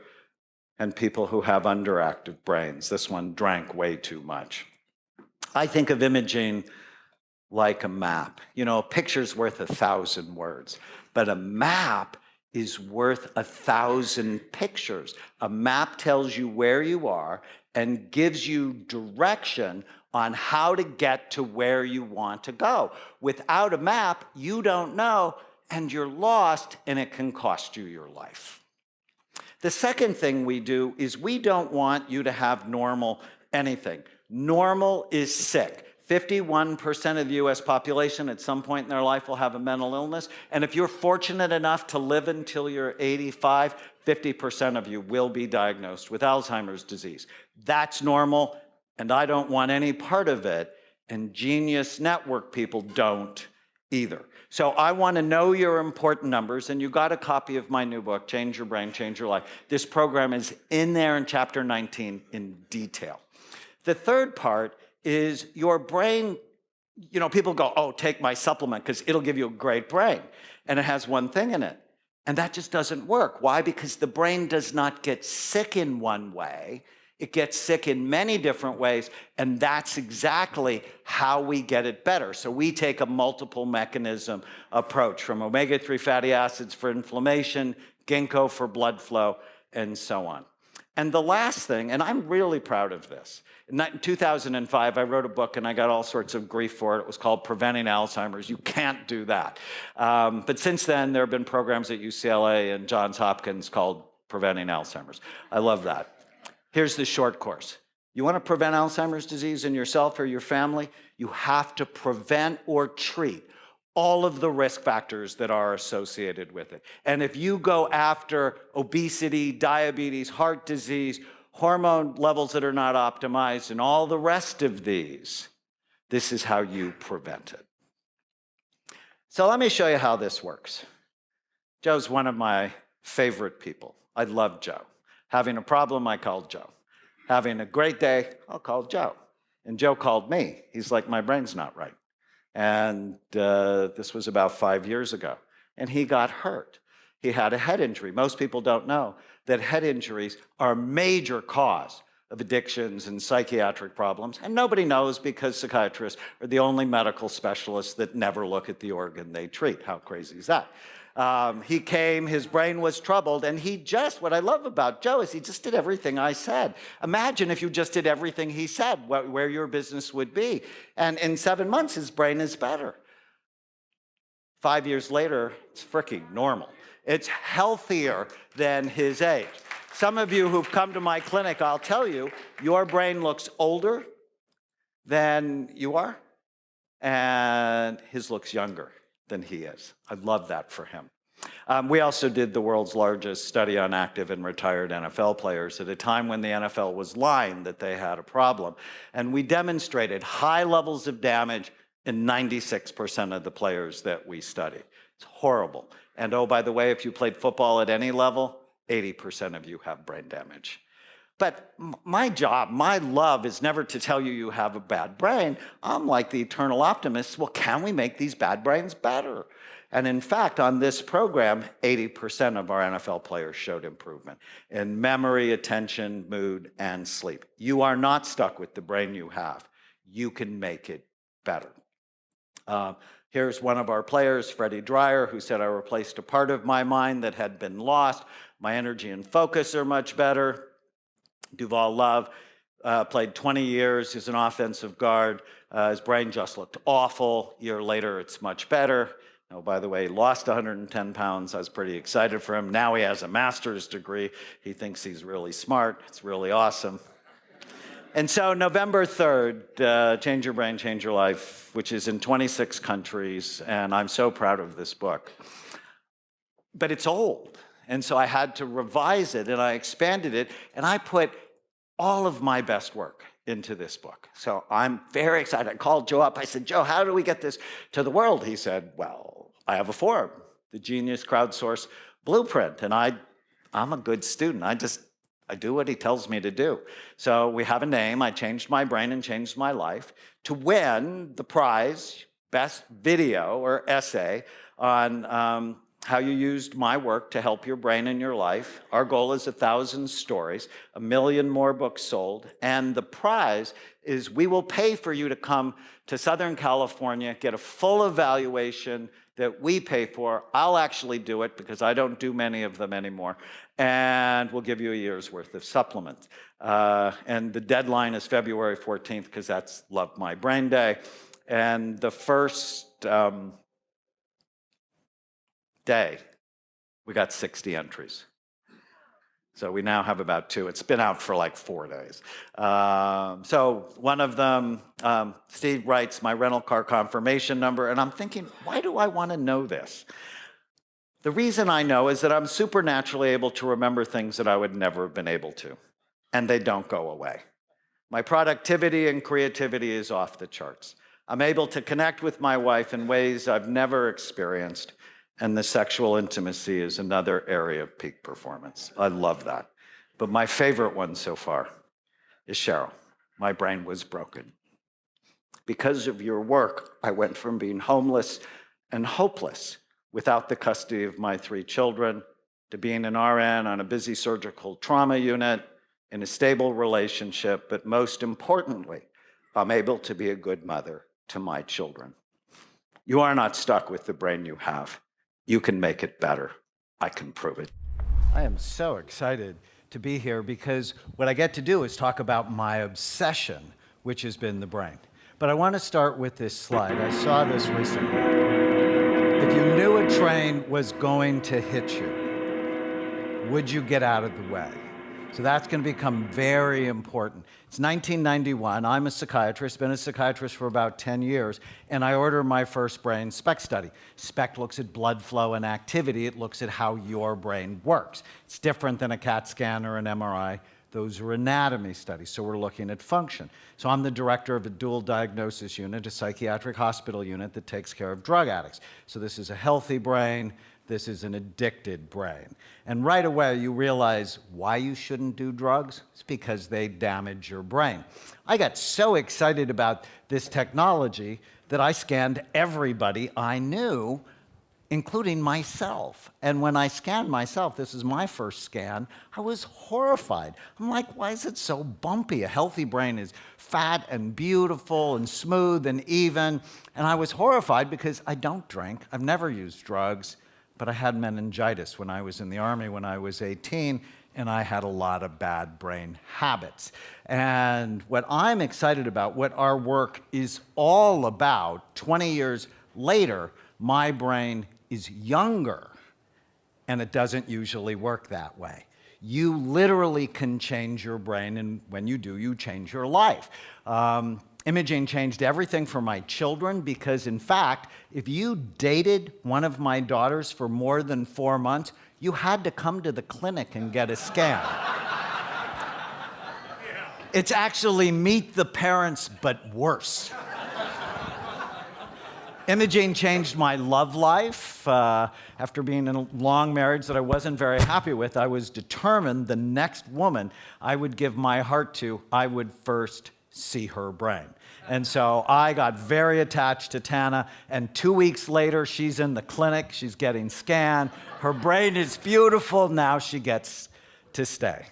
and people who have underactive brains. This one drank way too much. I think of imaging like a map. You know, a picture's worth 1,000 words, but a map is worth 1,000 pictures. A map tells you where you are and gives you direction on how to get to where you want to go. Without a map, you don't know, and you're lost, and it can cost you your life. The second thing we do is we don't want you to have normal anything. Normal is sick. 51% of the US population at some point in their life will have a mental illness. And if you're fortunate enough to live until you're 85, 50% of you will be diagnosed with Alzheimer's disease. That's normal, and I don't want any part of it. And Genius Network people don't either. So I want to know your important numbers, and you got a copy of my new book, Change Your Brain, Change Your Life. This program is in there in chapter 19 in detail. The third part is your brain. You know, people go, oh, take my supplement because it'll give you a great brain. And it has one thing in it. And that just doesn't work. Why? Because the brain does not get sick in one way. It gets sick in many different ways. And that's exactly how we get it better. So we take a multiple mechanism approach, from omega-3 fatty acids for inflammation, ginkgo for blood flow, and so on. And the last thing, and I'm really proud of this, in 2005, I wrote a book and I got all sorts of grief for it. It was called Preventing Alzheimer's. You can't do that. But since then, there have been programs at UCLA and Johns Hopkins called Preventing Alzheimer's. I love that. Here's the short course. You want to prevent Alzheimer's disease in yourself or your family? You have to prevent or treat all of the risk factors that are associated with it. And if you go after obesity, diabetes, heart disease, hormone levels that are not optimized, and all the rest of these, this is how you prevent it. So let me show you how this works. Joe's one of my favorite people. I love Joe. Having a problem, I called Joe. Having a great day, I'll call Joe. And Joe called me. He's like, my brain's not right. And this was about 5 years ago. And he got hurt. He had a head injury. Most people don't know that head injuries are a major cause of addictions and psychiatric problems, and nobody knows because psychiatrists are the only medical specialists that never look at the organ they treat. How crazy is that? He came, his brain was troubled, and what I love about Joe is he just did everything I said. Imagine if you just did everything he said, where your business would be. And in 7 months, his brain is better. 5 years later, it's freaking normal. It's healthier than his age. Some of you who've come to my clinic, I'll tell you, your brain looks older than you are, and his looks younger than he is. I love that for him. We also did the world's largest study on active and retired NFL players at a time when the NFL was lying that they had a problem. And we demonstrated high levels of damage in 96% of the players that we studied. It's horrible. And oh, by the way, if you played football at any level, 80% of you have brain damage. But my job, my love is never to tell you you have a bad brain. I'm like the eternal optimist. Well, can we make these bad brains better? And in fact, on this program, 80% of our NFL players showed improvement in memory, attention, mood, and sleep. You are not stuck with the brain you have. You can make it better. Here's one of our players, Freddie Dreyer, who said, I replaced a part of my mind that had been lost. My energy and focus are much better. Duval Love played 20 years as an offensive guard. His brain just looked awful. A year later, it's much better. Oh, by the way, he lost 110 pounds. I was pretty excited for him. Now he has a master's degree. He thinks he's really smart. It's really awesome. And so November 3rd, Change Your Brain, Change Your Life, which is in 26 countries, and I'm so proud of this book. But it's old, and so I had to revise it, and I expanded it, and I put all of my best work into this book. So I'm very excited. I called Joe up. I said, Joe, how do we get this to the world? He said, well, I have a forum, the Genius Crowdsource Blueprint, and I'm a good student. I do what he tells me to do. So we have a name. I changed my brain and changed my life to win the prize, best video or essay on how you used my work to help your brain in your life. Our goal is 1,000 stories, 1 million more books sold. And the prize is we will pay for you to come to Southern California, get a full evaluation that we pay for. I'll actually do it because I don't do many of them anymore. And we'll give you a year's worth of supplements. And the deadline is February 14th because that's Love My Brain Day. And the first day, we got 60 entries. So we now have about 2. It's been out for like 4 days. So one of them, Steve writes my rental car confirmation number, and I'm thinking, why do I want to know this? The reason I know is that I'm supernaturally able to remember things that I would never have been able to, and they don't go away. My productivity and creativity is off the charts. I'm able to connect with my wife in ways I've never experienced, and the sexual intimacy is another area of peak performance. I love that. But my favorite one so far is Cheryl. My brain was broken. Because of your work, I went from being homeless and hopeless without the custody of my 3 children to being an RN on a busy surgical trauma unit in a stable relationship, but most importantly, I'm able to be a good mother to my children. You are not stuck with the brain you have. You can make it better. I can prove it. I am so excited to be here because what I get to do is talk about my obsession, which has been the brain. But I want to start with this slide. I saw this recently. If you knew a train was going to hit you, would you get out of the way? So that's going to become very important. It's 1991. I'm a psychiatrist, been a psychiatrist for about 10 years, and I order my first brain SPECT study. SPECT looks at blood flow and activity. It looks at how your brain works. It's different than a CAT scan or an MRI. Those are anatomy studies, so we're looking at function. So I'm the director of a dual diagnosis unit, a psychiatric hospital unit that takes care of drug addicts. So this is a healthy brain. This is an addicted brain. And right away, you realize why you shouldn't do drugs. It's because they damage your brain. I got so excited about this technology that I scanned everybody I knew including myself. And when I scanned myself, this is my first scan, I was horrified. I'm like, why is it so bumpy? A healthy brain is fat and beautiful and smooth and even. And I was horrified because I don't drink. I've never used drugs, but I had meningitis when I was in the Army when I was 18, and I had a lot of bad brain habits. And what I'm excited about, what our work is all about, 20 years later, my brain is younger, and it doesn't usually work that way. You literally can change your brain, and when you do, you change your life. Imaging changed everything for my children because, in fact, if you dated one of my daughters for more than 4 months, you had to come to the clinic and get a scan. It's actually Meet the Parents, but worse. Imaging changed my love life. After being in a long marriage that I wasn't very happy with, I was determined the next woman I would give my heart to, I would first see her brain. And so I got very attached to Tana, and 2 weeks later, she's in the clinic, she's getting scanned. Her brain is beautiful, now she gets to stay.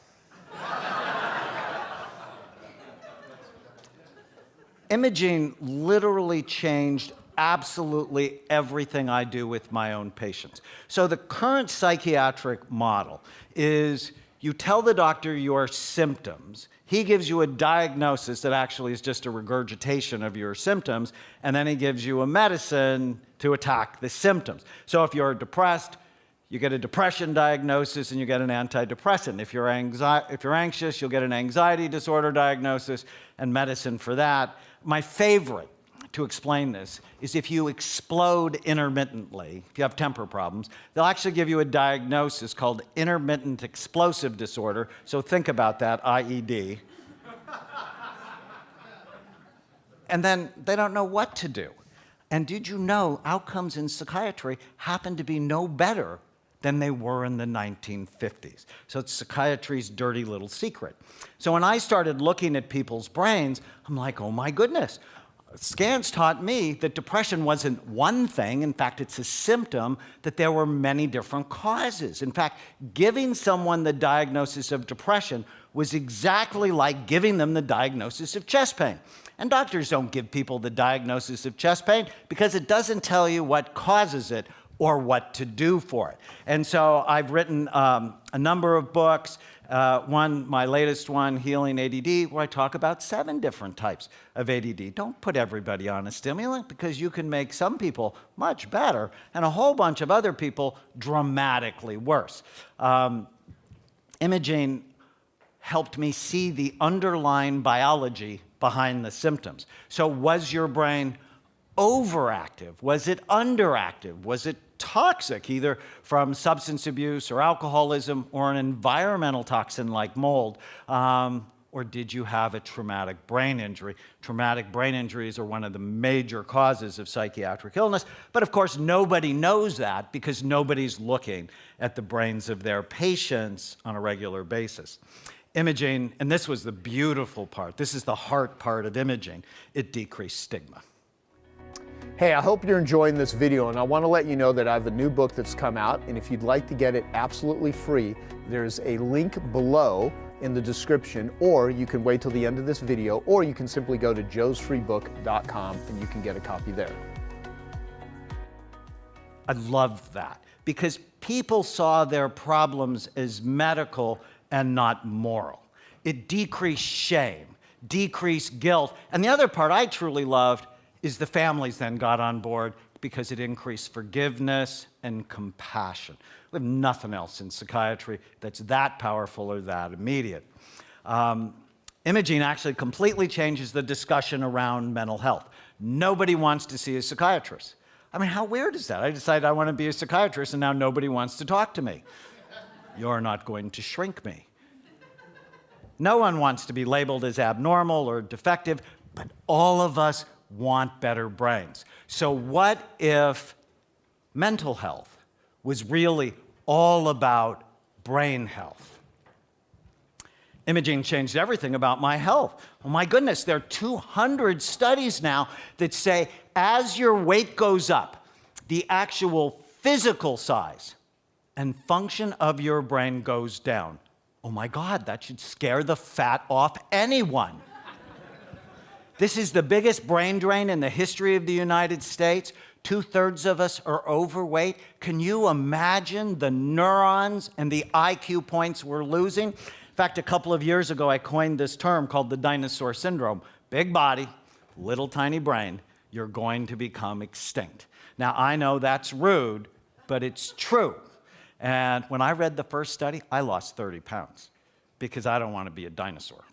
Imaging literally changed absolutely everything I do with my own patients. So the current psychiatric model is you tell the doctor your symptoms, he gives you a diagnosis that actually is just a regurgitation of your symptoms, and then he gives you a medicine to attack the symptoms. So if you're depressed, you get a depression diagnosis and you get an antidepressant. If you're anxious, you'll get an anxiety disorder diagnosis and medicine for that. My favorite to explain this is if you explode intermittently, if you have temper problems, they'll actually give you a diagnosis called intermittent explosive disorder. So think about that, IED. And then they don't know what to do. And did you know outcomes in psychiatry happen to be no better than they were in the 1950s? So it's psychiatry's dirty little secret. So when I started looking at people's brains, I'm like, oh my goodness. Scans taught me that depression wasn't one thing. In fact, it's a symptom, that there were many different causes. In fact, giving someone the diagnosis of depression was exactly like giving them the diagnosis of chest pain. And doctors don't give people the diagnosis of chest pain because it doesn't tell you what causes it or what to do for it. And so I've written a number of books. My latest one, Healing ADD, where I talk about 7 different types of ADD. Don't put everybody on a stimulant because you can make some people much better and a whole bunch of other people dramatically worse. Imaging helped me see the underlying biology behind the symptoms. So was your brain overactive? Was it underactive? Was it toxic, either from substance abuse or alcoholism or an environmental toxin like mold? Or did you have a traumatic brain injury? Traumatic brain injuries are one of the major causes of psychiatric illness. But of course, nobody knows that because nobody's looking at the brains of their patients on a regular basis. Imaging, and this was the beautiful part, this is the heart part of imaging, it decreased stigma. Hey, I hope you're enjoying this video, and I want to let you know that I have a new book that's come out, and if you'd like to get it absolutely free, there's a link below in the description, or you can wait till the end of this video, or you can simply go to joesfreebook.com and you can get a copy there. I loved that because people saw their problems as medical and not moral. It decreased shame, decreased guilt, and the other part I truly loved is the families then got on board because it increased forgiveness and compassion. We have nothing else in psychiatry that's that powerful or that immediate. Imaging actually completely changes the discussion around mental health. Nobody wants to see a psychiatrist. I mean, how weird is that? I decided I want to be a psychiatrist and now nobody wants to talk to me. You're not going to shrink me. No one wants to be labeled as abnormal or defective, but all of us want better brains. So what if mental health was really all about brain health? Imaging changed everything about my health. Oh my goodness, there are 200 studies now that say as your weight goes up, the actual physical size and function of your brain goes down. Oh my God, that should scare the fat off anyone. This is the biggest brain drain in the history of the United States. 2/3 of us are overweight. Can you imagine the neurons and the IQ points we're losing? In fact, a couple of years ago, I coined this term called the dinosaur syndrome. Big body, little tiny brain, you're going to become extinct. Now, I know that's rude, but it's true. And when I read the first study, I lost 30 pounds because I don't want to be a dinosaur.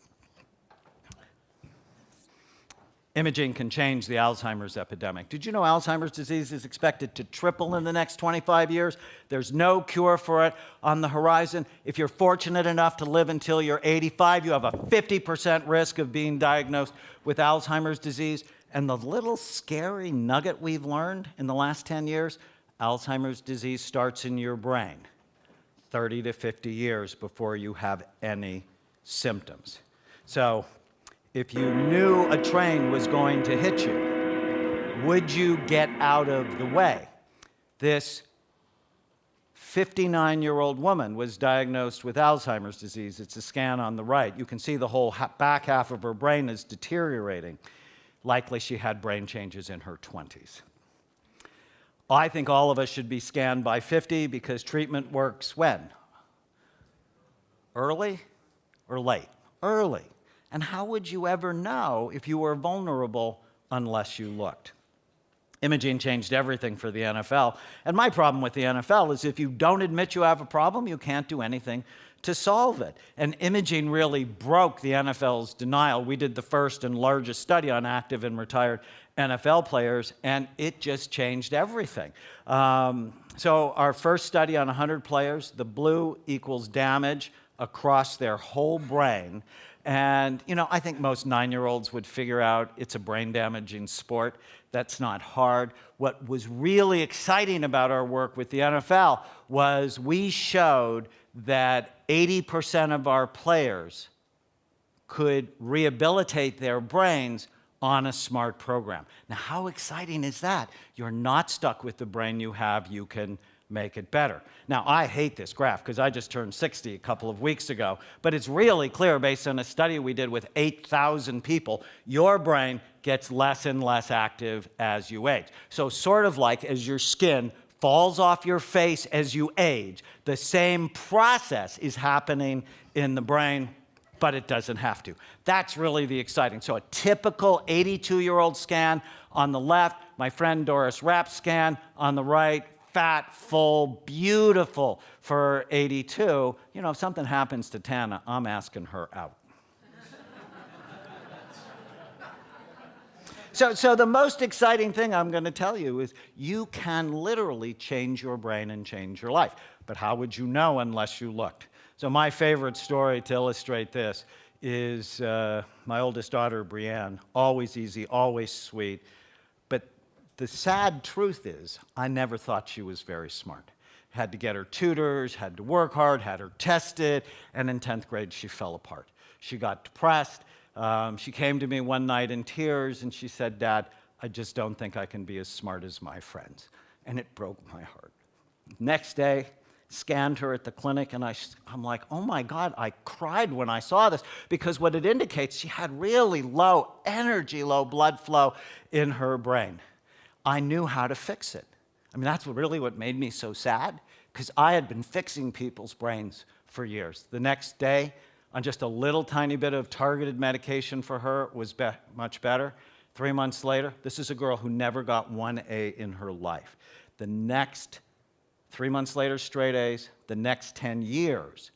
Imaging can change the Alzheimer's epidemic. Did you know Alzheimer's disease is expected to triple in the next 25 years? There's no cure for it on the horizon. If you're fortunate enough to live until you're 85, you have a 50% risk of being diagnosed with Alzheimer's disease. And the little scary nugget we've learned in the last 10 years, Alzheimer's disease starts in your brain 30 to 50 years before you have any symptoms. So, if you knew a train was going to hit you, would you get out of the way? This 59-year-old woman was diagnosed with Alzheimer's disease. It's a scan on the right. You can see the whole back half of her brain is deteriorating. Likely she had brain changes in her 20s. I think all of us should be scanned by 50 because treatment works when? Early or late? Early. And how would you ever know if you were vulnerable unless you looked? Imaging changed everything for the NFL. And my problem with the NFL is if you don't admit you have a problem, you can't do anything to solve it. And imaging really broke the NFL's denial. We did the first and largest study on active and retired NFL players, and it just changed everything. So our first study on 100 players, the blue equals damage across their whole brain. And, you know, I think most 9-year-olds would figure out it's a brain-damaging sport. That's not hard. What was really exciting about our work with the NFL was we showed that 80% of our players could rehabilitate their brains on a smart program. Now, how exciting is that? You're not stuck with the brain you have. You can make it better. Now, I hate this graph because I just turned 60 a couple of weeks ago, but it's really clear based on a study we did with 8,000 people, your brain gets less and less active as you age. So sort of like as your skin falls off your face as you age, the same process is happening in the brain, but it doesn't have to. That's really the exciting. So a typical 82-year-old scan on the left, my friend Doris Rapp's scan on the right, fat, full, beautiful for 82. You know, if something happens to Tana, I'm asking her out. So the most exciting thing I'm going to tell you is you can literally change your brain and change your life. But how would you know unless you looked? So my favorite story to illustrate this is my oldest daughter, Brianne. Always easy, always sweet. But the sad truth is, I never thought she was very smart. Had to get her tutors, had to work hard, had her tested, and in 10th grade, she fell apart. She got depressed. She came to me one night in tears, and she said, "Dad, I just don't think I can be as smart as my friends." And it broke my heart. Next day, scanned her at the clinic, and I'm like, oh my God, I cried when I saw this, because what it indicates, she had really low energy, low blood flow in her brain. I knew how to fix it. I mean, that's really what made me so sad, because I had been fixing people's brains for years. The next day, on just a little tiny bit of targeted medication for her, was much better. 3 months later, this is a girl who never got 1 A in her life. The next 3 months later, straight A's. The next 10 years,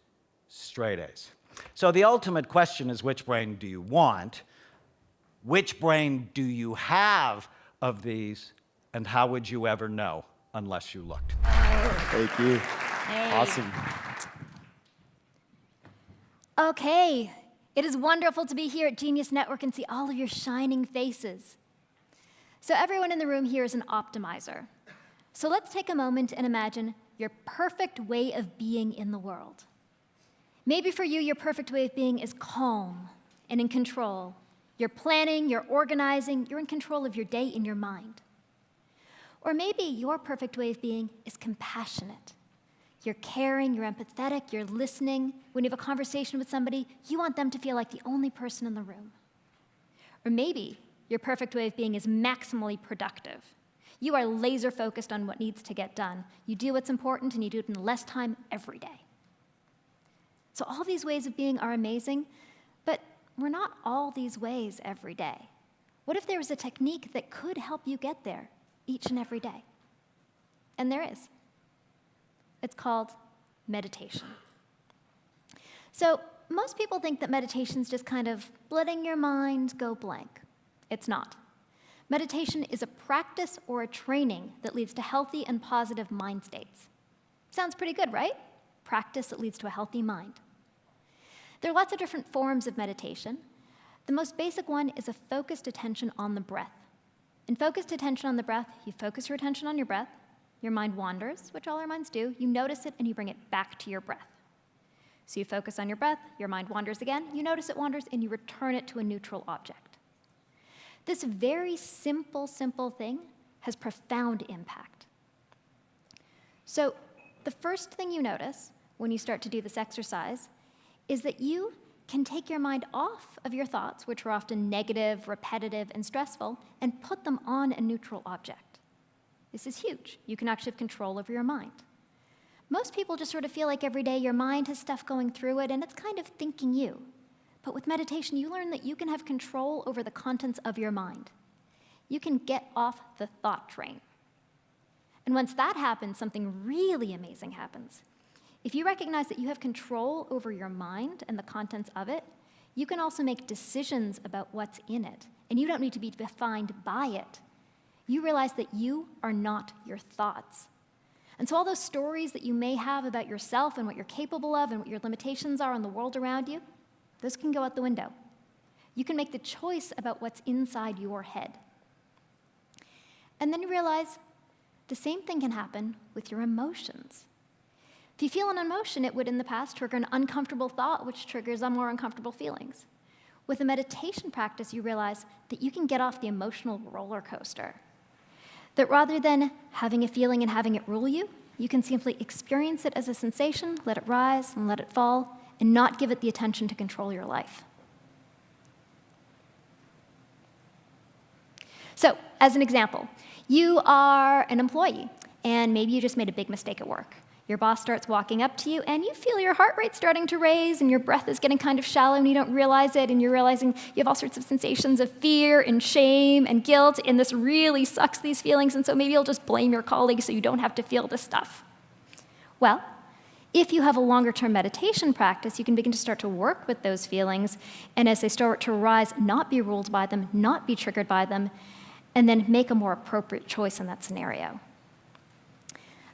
straight A's. So the ultimate question is, which brain do you want? Which brain do you have of these? And how would you ever know unless you looked? Thank you. Hey. Awesome. Okay, it is wonderful to be here at Genius Network and see all of your shining faces. So everyone in the room here is an optimizer. So let's take a moment and imagine your perfect way of being in the world. Maybe for you, your perfect way of being is calm and in control. You're planning, you're organizing, you're in control of your day in your mind. Or maybe your perfect way of being is compassionate. You're caring, you're empathetic, you're listening. When you have a conversation with somebody, you want them to feel like the only person in the room. Or maybe your perfect way of being is maximally productive. You are laser focused on what needs to get done. You do what's important and you do it in less time every day. So all these ways of being are amazing, but we're not all these ways every day. What if there was a technique that could help you get there each and every day? And there is. It's called meditation. So most people think that meditation is just kind of letting your mind go blank. It's not. Meditation is a practice or a training that leads to healthy and positive mind states. Sounds pretty good, right? Practice that leads to a healthy mind. There are lots of different forms of meditation. The most basic one is a focused attention on the breath. In focused attention on the breath, you focus your attention on your breath, your mind wanders, which all our minds do, you notice it and you bring it back to your breath. So you focus on your breath, your mind wanders again, you notice it wanders, and you return it to a neutral object. This very simple thing has profound impact. So the first thing you notice when you start to do this exercise is that you can take your mind off of your thoughts, which are often negative, repetitive, and stressful, and put them on a neutral object. This is huge. You can actually have control over your mind. Most people just sort of feel like every day your mind has stuff going through it, and it's kind of thinking you. But with meditation, you learn that you can have control over the contents of your mind. You can get off the thought train. And once that happens, something really amazing happens. If you recognize that you have control over your mind and the contents of it, you can also make decisions about what's in it, and you don't need to be defined by it. You realize that you are not your thoughts. And so all those stories that you may have about yourself and what you're capable of and what your limitations are on the world around you, those can go out the window. You can make the choice about what's inside your head. And then you realize the same thing can happen with your emotions. If you feel an emotion, it would in the past trigger an uncomfortable thought, which triggers more uncomfortable feelings. With a meditation practice, you realize that you can get off the emotional roller coaster. That rather than having a feeling and having it rule you, you can simply experience it as a sensation, let it rise and let it fall, and not give it the attention to control your life. So, as an example, you are an employee, and maybe you just made a big mistake at work. Your boss starts walking up to you, and you feel your heart rate starting to raise, and your breath is getting kind of shallow, and you don't realize it, and you're realizing you have all sorts of sensations of fear and shame and guilt, and this really sucks these feelings, and so maybe you'll just blame your colleague so you don't have to feel this stuff. Well, if you have a longer-term meditation practice, you can begin to start to work with those feelings, and as they start to arise, not be ruled by them, not be triggered by them, and then make a more appropriate choice in that scenario.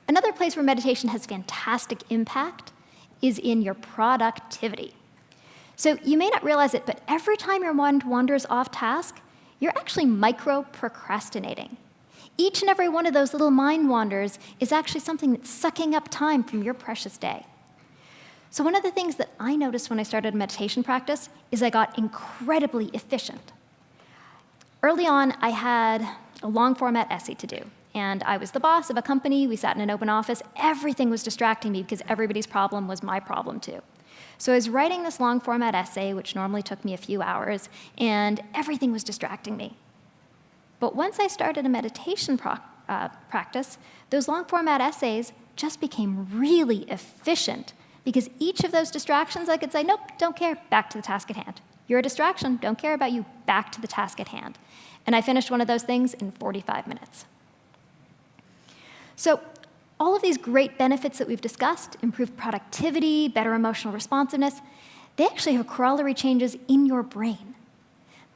Another place where meditation has fantastic impact is in your productivity. So you may not realize it, but every time your mind wanders off task, you're actually micro-procrastinating. Each and every one of those little mind wanders is actually something that's sucking up time from your precious day. So one of the things that I noticed when I started a meditation practice is I got incredibly efficient. Early on, I had a long format essay to do. And I was the boss of a company. We sat in an open office. Everything was distracting me because everybody's problem was my problem too. So I was writing this long format essay, which normally took me a few hours, and everything was distracting me. But once I started a meditation practice, those long format essays just became really efficient because each of those distractions I could say, nope, don't care, back to the task at hand. You're a distraction, don't care about you, back to the task at hand. And I finished one of those things in 45 minutes. So all of these great benefits that we've discussed, improved productivity, better emotional responsiveness, they actually have corollary changes in your brain.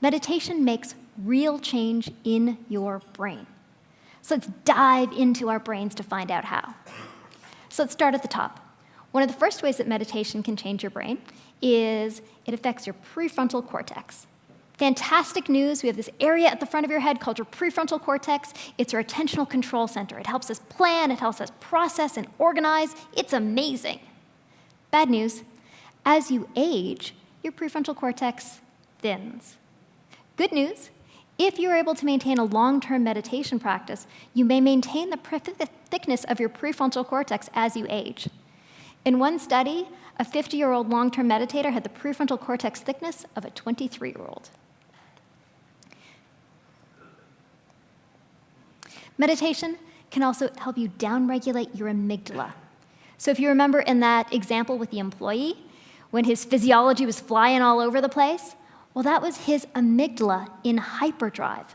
Meditation makes real change in your brain. So let's dive into our brains to find out how. So let's start at the top. One of the first ways that meditation can change your brain is it affects your prefrontal cortex. Fantastic news, we have this area at the front of your head called your prefrontal cortex. It's our attentional control center. It helps us plan, it helps us process and organize. It's amazing. Bad news, as you age, your prefrontal cortex thins. Good news, If you're able to maintain a long-term meditation practice, you may maintain the thickness of your prefrontal cortex as you age. In one study, a 50-year-old long-term meditator had the prefrontal cortex thickness of a 23-year-old. Meditation can also help you downregulate your amygdala. So if you remember in that example with the employee, when his physiology was flying all over the place, well, that was his amygdala in hyperdrive.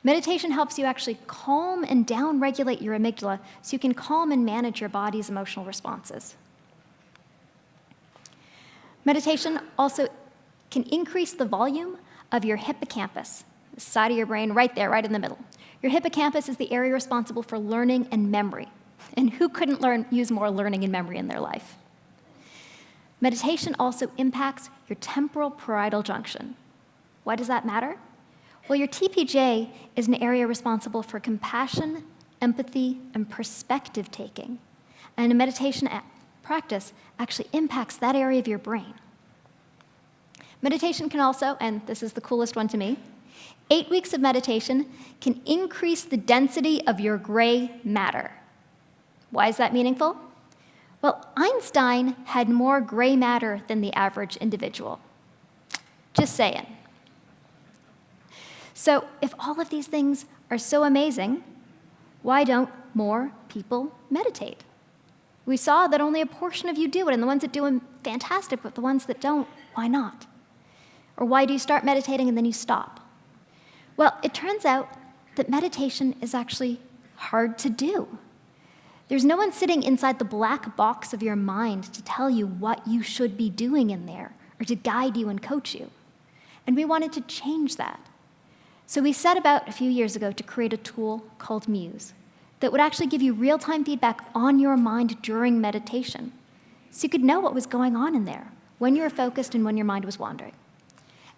Meditation helps you actually calm and downregulate your amygdala so you can calm and manage your body's emotional responses. Meditation also can increase the volume of your hippocampus, the side of your brain right there, right in the middle. Your hippocampus is the area responsible for learning and memory. And who couldn't use more learning and memory in their life? Meditation also impacts your temporal parietal junction. Why does that matter? Well, your TPJ is an area responsible for compassion, empathy, and perspective taking. And a meditation practice actually impacts that area of your brain. Meditation can also, and this is the coolest one to me, 8 weeks of meditation can increase the density of your gray matter. Why is that meaningful? Well, Einstein had more gray matter than the average individual. Just saying. So if all of these things are so amazing, why don't more people meditate? We saw that only a portion of you do it, and the ones that do it, fantastic, but the ones that don't, why not? Or why do you start meditating and then you stop? Well, it turns out that meditation is actually hard to do. There's no one sitting inside the black box of your mind to tell you what you should be doing in there or to guide you and coach you. And we wanted to change that. So we set about a few years ago to create a tool called Muse that would actually give you real-time feedback on your mind during meditation so you could know what was going on in there, when you were focused and when your mind was wandering.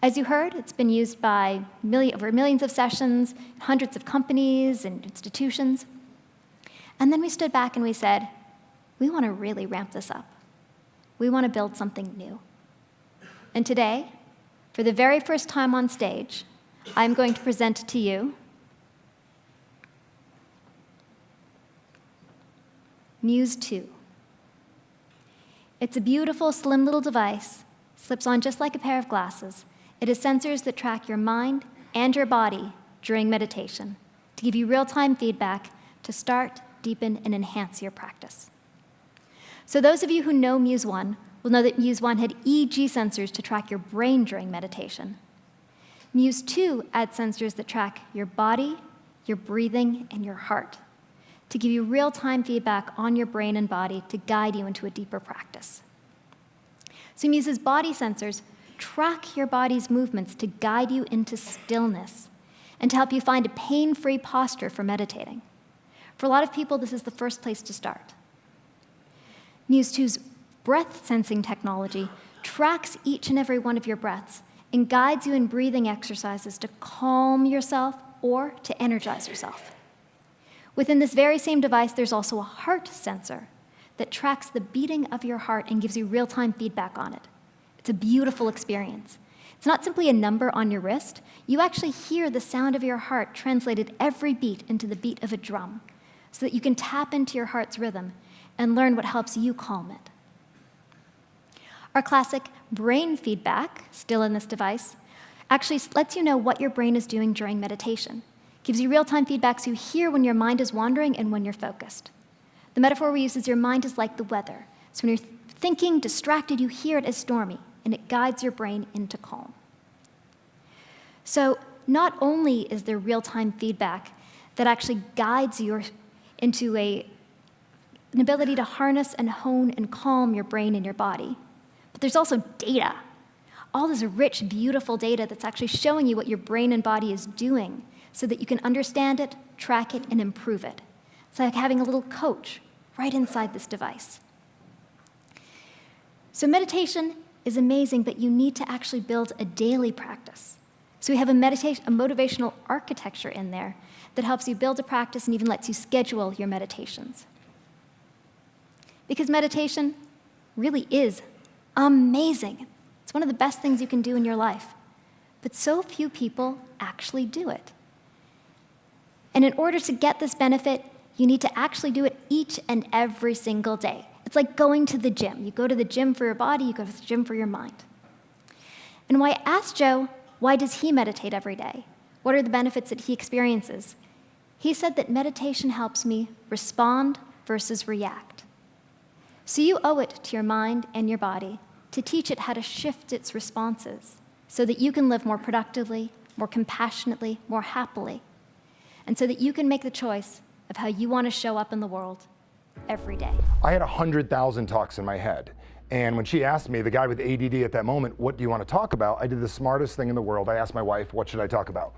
As you heard, it's been used by over millions of sessions, hundreds of companies and institutions. And then we stood back and we said, we want to really ramp this up. We want to build something new. And today, for the very first time on stage, I'm going to present to you Muse 2. It's a beautiful, slim little device, slips on just like a pair of glasses. It has sensors that track your mind and your body during meditation to give you real-time feedback to start, deepen, and enhance your practice. So those of you who know Muse 1 will know that Muse 1 had EEG sensors to track your brain during meditation. Muse 2 adds sensors that track your body, your breathing, and your heart to give you real-time feedback on your brain and body to guide you into a deeper practice. So Muse's body sensors track your body's movements to guide you into stillness and to help you find a pain-free posture for meditating. For a lot of people, this is the first place to start. Muse 2's breath sensing technology tracks each and every one of your breaths and guides you in breathing exercises to calm yourself or to energize yourself. Within this very same device, there's also a heart sensor that tracks the beating of your heart and gives you real-time feedback on it. It's a beautiful experience. It's not simply a number on your wrist. You actually hear the sound of your heart translated every beat into the beat of a drum so that you can tap into your heart's rhythm and learn what helps you calm it. Our classic brain feedback, still in this device, actually lets you know what your brain is doing during meditation. Gives you real-time feedback so you hear when your mind is wandering and when you're focused. The metaphor we use is your mind is like the weather. So when you're thinking, distracted, you hear it as stormy, and it guides your brain into calm. So not only is there real-time feedback that actually guides you into an ability to harness and hone and calm your brain and your body, but there's also data. All this rich, beautiful data that's actually showing you what your brain and body is doing so that you can understand it, track it, and improve it. It's like having a little coach right inside this device. So meditation is amazing, but you need to actually build a daily practice. So we have a motivational architecture in there that helps you build a practice and even lets you schedule your meditations. Because meditation really is amazing. It's one of the best things you can do in your life. but so few people actually do it. And in order to get this benefit, you need to actually do it each and every single day. It's like going to the gym. You go to the gym for your body, you go to the gym for your mind. And when I asked Joe, why does he meditate every day? What are the benefits that he experiences? He said that meditation helps me respond versus react. So you owe it to your mind and your body to teach it how to shift its responses so that you can live more productively, more compassionately, more happily, and so that you can make the choice of how you want to show up in the world every day. I had 100,000 talks in my head. And when she asked me, the guy with ADD at that moment, what do you want to talk about? I did the smartest thing in the world. I asked my wife, what should I talk about?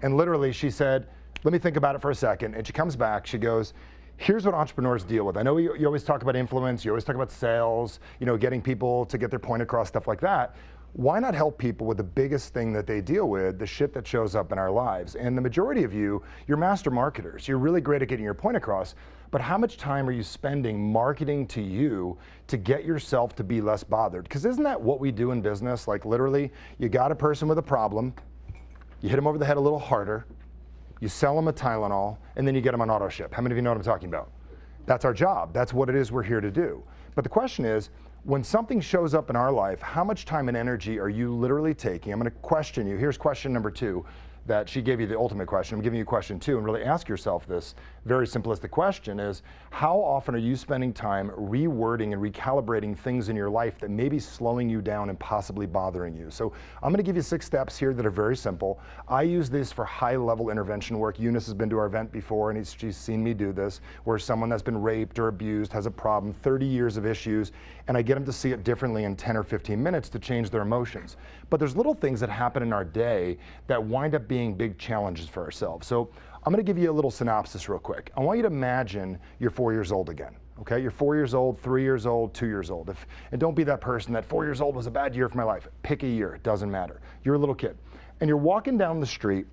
And literally she said, let me think about it for a second. And she comes back, she goes, here's what entrepreneurs deal with. I know you always talk about influence, you always talk about sales, getting people to get their point across, stuff like that. Why not help people with the biggest thing that they deal with, the shit that shows up in our lives? And the majority of you're master marketers. You're really great at getting your point across, but how much time are you spending marketing to you to get yourself to be less bothered? Because isn't that what we do in business? Like literally, you got a person with a problem, you hit them over the head a little harder, you sell them a Tylenol, and then you get them on auto ship. How many of you know what I'm talking about? That's our job. That's what it is we're here to do. But the question is, when something shows up in our life, how much time and energy are you literally taking? I'm going to question you. Here's question number 2, that she gave you the ultimate question. I'm giving you question 2, and really ask yourself this very simplistic question is, how often are you spending time rewording and recalibrating things in your life that may be slowing you down and possibly bothering you? So I'm going to give you 6 steps here that are very simple. I use this for high-level intervention work. Eunice has been to our event before, and she's seen me do this, where someone that's been raped or abused has a problem, 30 years of issues, and I get them to see it differently in 10 or 15 minutes to change their emotions. But there's little things that happen in our day that wind up being big challenges for ourselves. So I'm going to give you a little synopsis real quick. I want you to imagine you're 4 years old again. Okay, you're 4 years old, 3 years old, 2 years old. And don't be that person that 4 years old was a bad year for my life. Pick a year, it doesn't matter. You're a little kid. And you're walking down the street,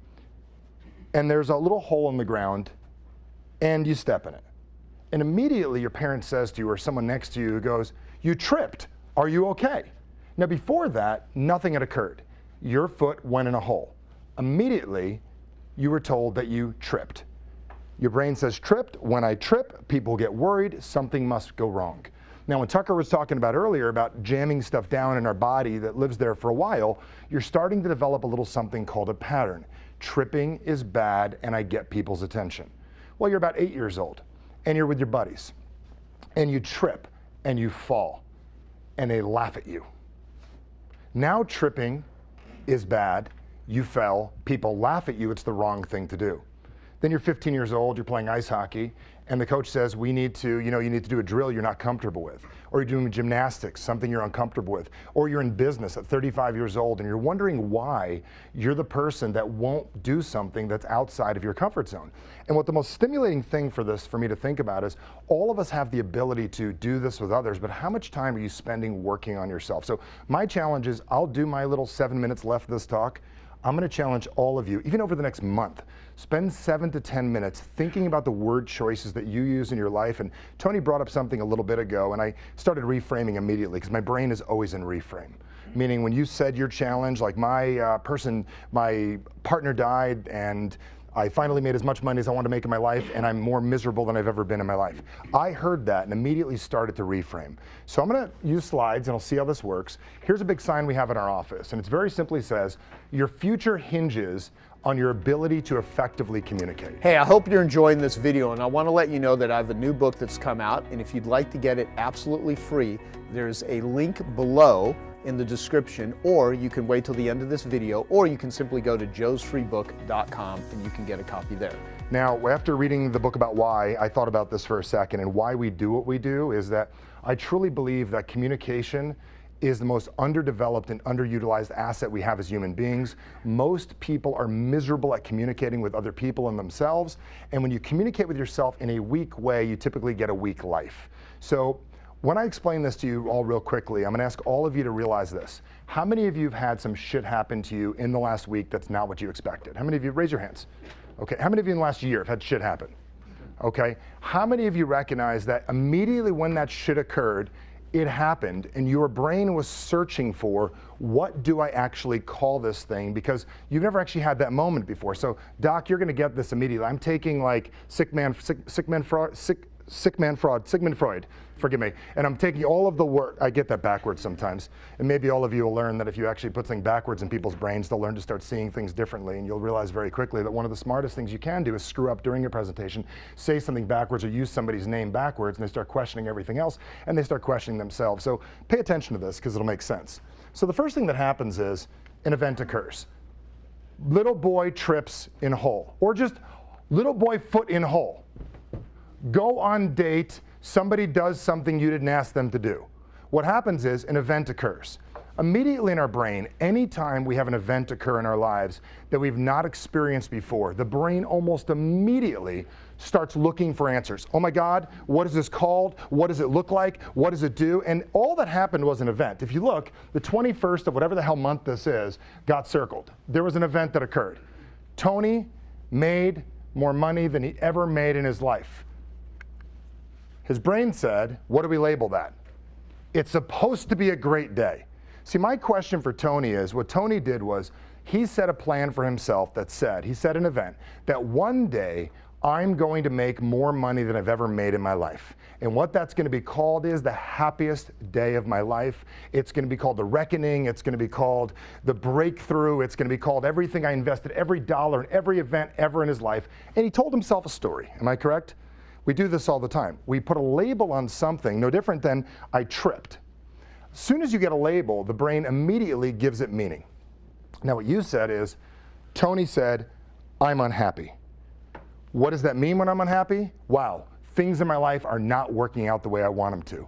and there's a little hole in the ground, and you step in it. And immediately your parent says to you, or someone next to you goes, you tripped, are you okay? Now before that, nothing had occurred. Your foot went in a hole. Immediately, you were told that you tripped. Your brain says tripped. When I trip, people get worried, something must go wrong. Now, when Tucker was talking about earlier about jamming stuff down in our body that lives there for a while, you're starting to develop a little something called a pattern. Tripping is bad, and I get people's attention. Well, you're about 8 years old, and you're with your buddies, and you trip, and you fall, and they laugh at you. Now tripping is bad, you fell, people laugh at you, it's the wrong thing to do. Then you're 15 years old, you're playing ice hockey, and the coach says, you need to do a drill you're not comfortable with. Or you're doing gymnastics, something you're uncomfortable with. Or you're in business at 35 years old, and you're wondering why you're the person that won't do something that's outside of your comfort zone. And what the most stimulating thing for me to think about is, all of us have the ability to do this with others, but how much time are you spending working on yourself? So my challenge is, I'll do my little 7 minutes left of this talk. I'm going to challenge all of you, even over the next month, spend 7 to 10 minutes thinking about the word choices that you use in your life. And Tony brought up something a little bit ago, and I started reframing immediately because my brain is always in reframe. Meaning when you said your challenge, like my partner died, and I finally made as much money as I wanted to make in my life, and I'm more miserable than I've ever been in my life. I heard that and immediately started to reframe. So I'm going to use slides, and I'll see how this works. Here's a big sign we have in our office, and it very simply says, your future hinges on your ability to effectively communicate. Hey, I hope you're enjoying this video, and I want to let you know that I have a new book that's come out, and if you'd like to get it absolutely free, there's a link below in the description, or you can wait till the end of this video, or you can simply go to joesfreebook.com and you can get a copy there. Now, after reading the book about why, I thought about this for a second, and why we do what we do is that I truly believe that communication is the most underdeveloped and underutilized asset we have as human beings. Most people are miserable at communicating with other people and themselves, and when you communicate with yourself in a weak way, you typically get a weak life. So when I explain this to you all real quickly, I'm going to ask all of you to realize this. How many of you have had some shit happen to you in the last week that's not what you expected? How many of you, raise your hands. Okay, how many of you in the last year have had shit happen? Okay, how many of you recognize that immediately when that shit occurred, it happened and your brain was searching for, what do I actually call this thing? Because you've never actually had that moment before. So Doc, you're gonna get this immediately. I'm taking like Sigmund Freud, forgive me. And I'm taking all of the work, I get that backwards sometimes. And maybe all of you will learn that if you actually put things backwards in people's brains, they'll learn to start seeing things differently. And you'll realize very quickly that one of the smartest things you can do is screw up during your presentation, say something backwards or use somebody's name backwards, and they start questioning everything else, and they start questioning themselves. So pay attention to this because it'll make sense. So the first thing that happens is an event occurs. Little boy trips in hole, or just little boy foot in hole. Go on date, somebody does something you didn't ask them to do. What happens is an event occurs. Immediately in our brain, anytime we have an event occur in our lives that we've not experienced before, the brain almost immediately starts looking for answers. Oh my God, what is this called? What does it look like? What does it do? And all that happened was an event. If you look, the 21st of whatever the hell month this is got circled. There was an event that occurred. Tony made more money than he ever made in his life. His brain said, what do we label that? It's supposed to be a great day. See, my question for Tony is, what Tony did was, he set a plan for himself that said, he set an event, that one day I'm going to make more money than I've ever made in my life. And what that's going to be called is the happiest day of my life. It's going to be called the reckoning. It's going to be called the breakthrough. It's going to be called everything I invested, every dollar in every event ever in his life. And he told himself a story. Am I correct? We do this all the time. We put a label on something, no different than I tripped. As soon as you get a label, the brain immediately gives it meaning. Now what you said is, Tony said, I'm unhappy. What does that mean when I'm unhappy? Wow, things in my life are not working out the way I want them to.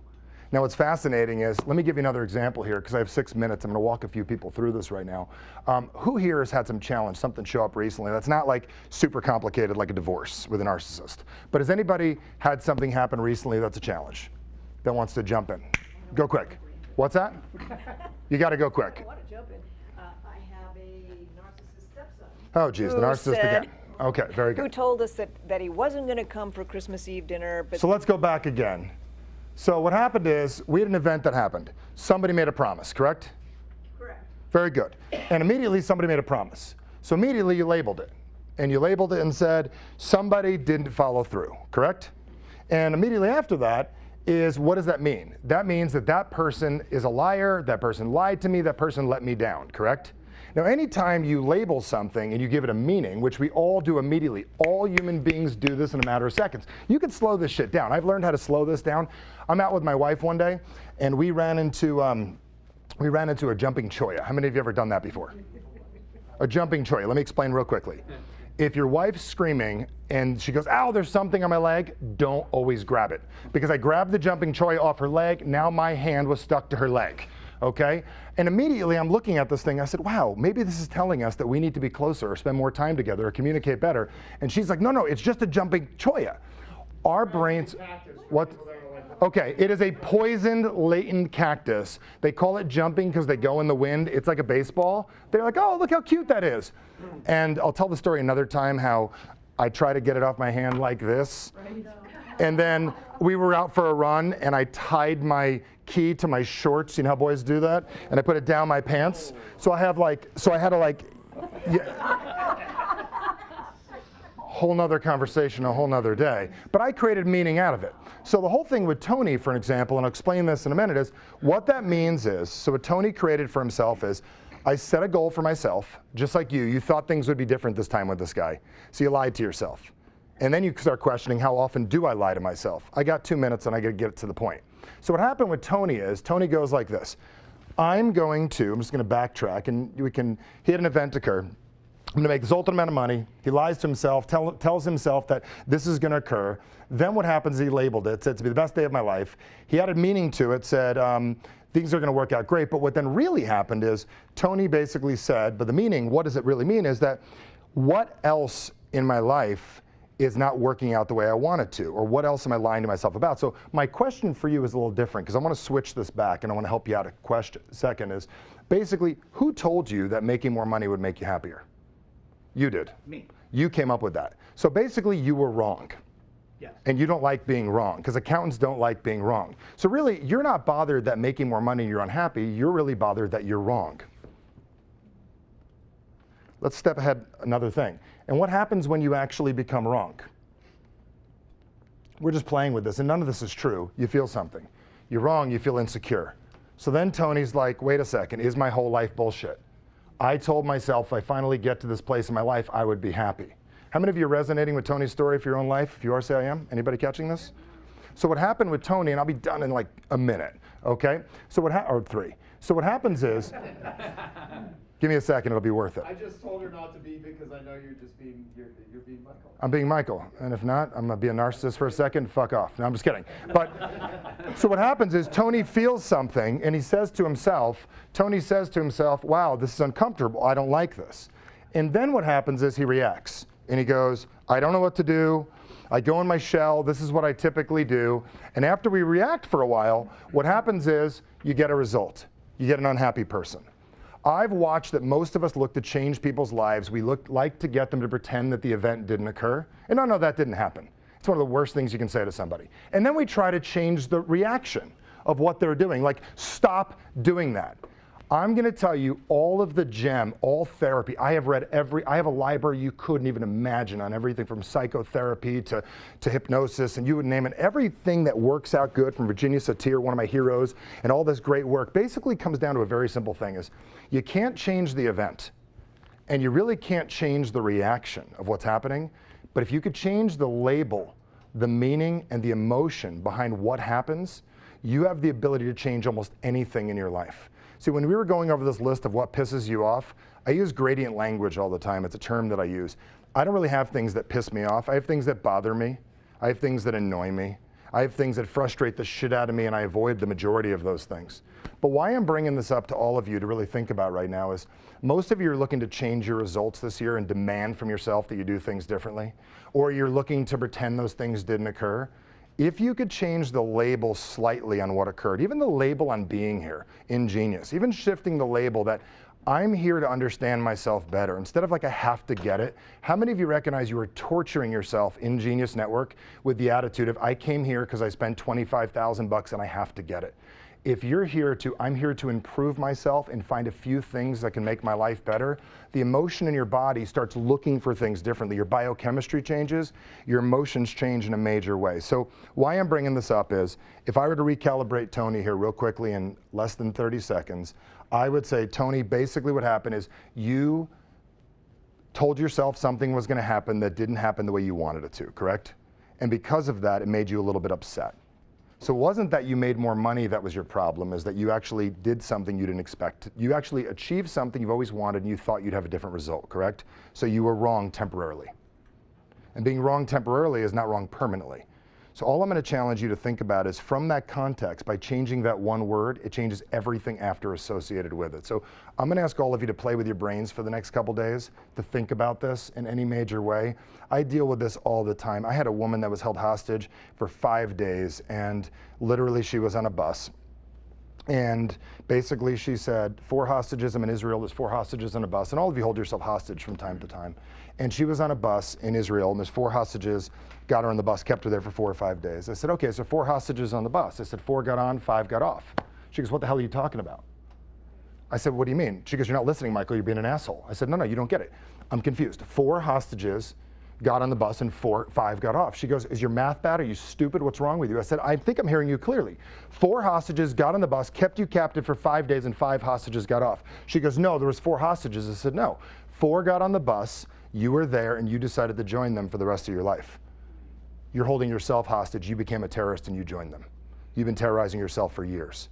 Now what's fascinating is, let me give you another example here because I have 6 minutes. I'm going to walk a few people through this right now. Who here has had some challenge, something show up recently that's not like super complicated like a divorce with a narcissist? But has anybody had something happen recently that's a challenge that wants to jump in? Go quick. What's that? You got to go quick. I want to jump in. I have a narcissist stepson. Oh geez, the narcissist again. Okay, very good. Who told us that he wasn't going to come for Christmas Eve dinner. But so let's go back again. So what happened is, we had an event that happened. Somebody made a promise, correct? Correct. Very good. And immediately somebody made a promise. So immediately you labeled it. And you labeled it and said, somebody didn't follow through, correct? And immediately after that is, what does that mean? That means that that person is a liar, that person lied to me, that person let me down, correct? Now, anytime you label something and you give it a meaning, which we all do immediately, all human beings do this in a matter of seconds. You can slow this shit down. I've learned how to slow this down. I'm out with my wife one day, and we ran into a jumping cholla. How many of you ever done that before? A jumping cholla. Let me explain real quickly. If your wife's screaming and she goes, ow, there's something on my leg, don't always grab it. Because I grabbed the jumping cholla off her leg, now my hand was stuck to her leg. Okay? And immediately I'm looking at this thing, I said, wow, maybe this is telling us that we need to be closer or spend more time together or communicate better. And she's like, no, it's just a jumping cholla. Our brains, what? Okay, it is a poisoned latent cactus. They call it jumping because they go in the wind. It's like a baseball. They're like, oh, look how cute that is. And I'll tell the story another time how I try to get it off my hand like this. And then we were out for a run and I tied my key to my shorts. You know how boys do that? And I put it down my pants. So I had to whole nother conversation, a whole nother day. But I created meaning out of it. So the whole thing with Tony, for an example, and I'll explain this in a minute, is what that means is, so what Tony created for himself is, I set a goal for myself, just like you. You thought things would be different this time with this guy. So you lied to yourself. And then you start questioning, how often do I lie to myself? I got 2 minutes and I gotta get to the point. So what happened with Tony is, Tony goes like this. I'm just gonna backtrack and he had an event occur. I'm gonna make this ultimate amount of money. He lies to himself, tells himself that this is gonna occur. Then what happens, he labeled it, said to be the best day of my life. He added meaning to it, said, things are gonna work out great. But what then really happened is, Tony basically said, but the meaning, what does it really mean, is that what else in my life is not working out the way I want it to, or what else am I lying to myself about? So my question for you is a little different, because I want to switch this back and I want to help you out a second is, basically, who told you that making more money would make you happier? You did. Me. You came up with that. So basically you were wrong. Yes. And you don't like being wrong, because accountants don't like being wrong. So really, you're not bothered that making more money you're unhappy, you're really bothered that you're wrong. Let's step ahead another thing. And what happens when you actually become wrong? We're just playing with this, and none of this is true. You feel something. You're wrong, you feel insecure. So then Tony's like, wait a second, is my whole life bullshit? I told myself if I finally get to this place in my life, I would be happy. How many of you are resonating with Tony's story for your own life? If you are, say I am. Anybody catching this? So what happened with Tony, and I'll be done in like a minute, okay? So or 3. So what happens is, give me a second, it'll be worth it. I just told her not to be because I know you're just being, you're being Michael. I'm being Michael, and if not, I'm gonna be a narcissist for a second, fuck off. No, I'm just kidding. But, so what happens is Tony feels something, and he says to himself, wow, this is uncomfortable, I don't like this. And then what happens is he reacts, and he goes, I don't know what to do, I go in my shell, this is what I typically do, and after we react for a while, what happens is you get a result. You get an unhappy person. I've watched that most of us look to change people's lives. We like to get them to pretend that the event didn't occur. And no, that didn't happen. It's one of the worst things you can say to somebody. And then we try to change the reaction of what they're doing. Like, stop doing that. I'm gonna tell you all of the all therapy. I have a library you couldn't even imagine on everything from psychotherapy to hypnosis, and you would name it. Everything that works out good, from Virginia Satir, one of my heroes, and all this great work basically comes down to a very simple thing is, you can't change the event, and you really can't change the reaction of what's happening, but if you could change the label, the meaning, and the emotion behind what happens, you have the ability to change almost anything in your life. See, when we were going over this list of what pisses you off, I use gradient language all the time. It's a term that I use. I don't really have things that piss me off. I have things that bother me. I have things that annoy me. I have things that frustrate the shit out of me, and I avoid the majority of those things. But why I'm bringing this up to all of you to really think about right now is most of you are looking to change your results this year and demand from yourself that you do things differently, or you're looking to pretend those things didn't occur. If you could change the label slightly on what occurred, even the label on being here, ingenious, even shifting the label that I'm here to understand myself better, instead of like I have to get it, how many of you recognize you are torturing yourself in Genius Network with the attitude of I came here because I spent 25,000 bucks and I have to get it? If you're here I'm here to improve myself and find a few things that can make my life better, the emotion in your body starts looking for things differently. Your biochemistry changes, your emotions change in a major way. So why I'm bringing this up is, if I were to recalibrate Tony here real quickly in less than 30 seconds, I would say, Tony, basically what happened is you told yourself something was gonna happen that didn't happen the way you wanted it to, correct? And because of that, it made you a little bit upset. So it wasn't that you made more money that was your problem, is that you actually did something you didn't expect. You actually achieved something you've always wanted and you thought you'd have a different result, correct? So you were wrong temporarily. And being wrong temporarily is not wrong permanently. So all I'm gonna challenge you to think about is, from that context, by changing that one word, it changes everything after associated with it. So I'm gonna ask all of you to play with your brains for the next couple days, to think about this in any major way. I deal with this all the time. I had a woman that was held hostage for 5 days, and literally she was on a bus. And basically she said, 4 hostages, I'm in Israel, there's 4 hostages on a bus, and all of you hold yourself hostage from time to time. And she was on a bus in Israel, and there's 4 hostages, got her on the bus, kept her there for 4 or 5 days. I said, okay, so 4 hostages on the bus. I said, 4 got on, 5 got off. She goes, what the hell are you talking about? I said, what do you mean? She goes, you're not listening, Michael, you're being an asshole. I said, no, you don't get it. I'm confused. 4 hostages got on the bus and 5 got off. She goes, is your math bad? Are you stupid? What's wrong with you? I said, I think I'm hearing you clearly. 4 hostages got on the bus, kept you captive for 5 days, and 5 hostages got off. She goes, no, there was 4 hostages. I said, no. 4 got on the bus, you were there, and you decided to join them for the rest of your life. You're holding yourself hostage. You became a terrorist and you joined them. You've been terrorizing yourself for years.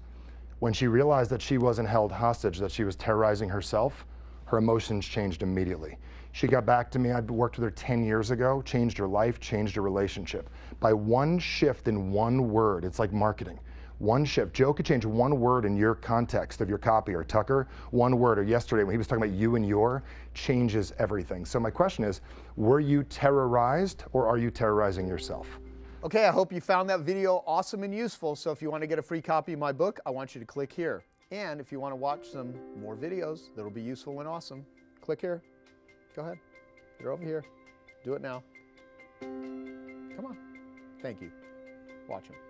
When she realized that she wasn't held hostage, that she was terrorizing herself, her emotions changed immediately. She got back to me. I'd worked with her 10 years ago, changed her life, changed her relationship. By one shift in one word, it's like marketing. One shift. Joe could change one word in your context of your copy, or Tucker, one word, or yesterday when he was talking about you and your, changes everything. So my question is, were you terrorized, or are you terrorizing yourself? Okay, I hope you found that video awesome and useful. So if you want to get a free copy of my book, I want you to click here. And if you want to watch some more videos that'll be useful and awesome, click here. Go ahead. They're over here. Do it now. Come on. Thank you. Watch him.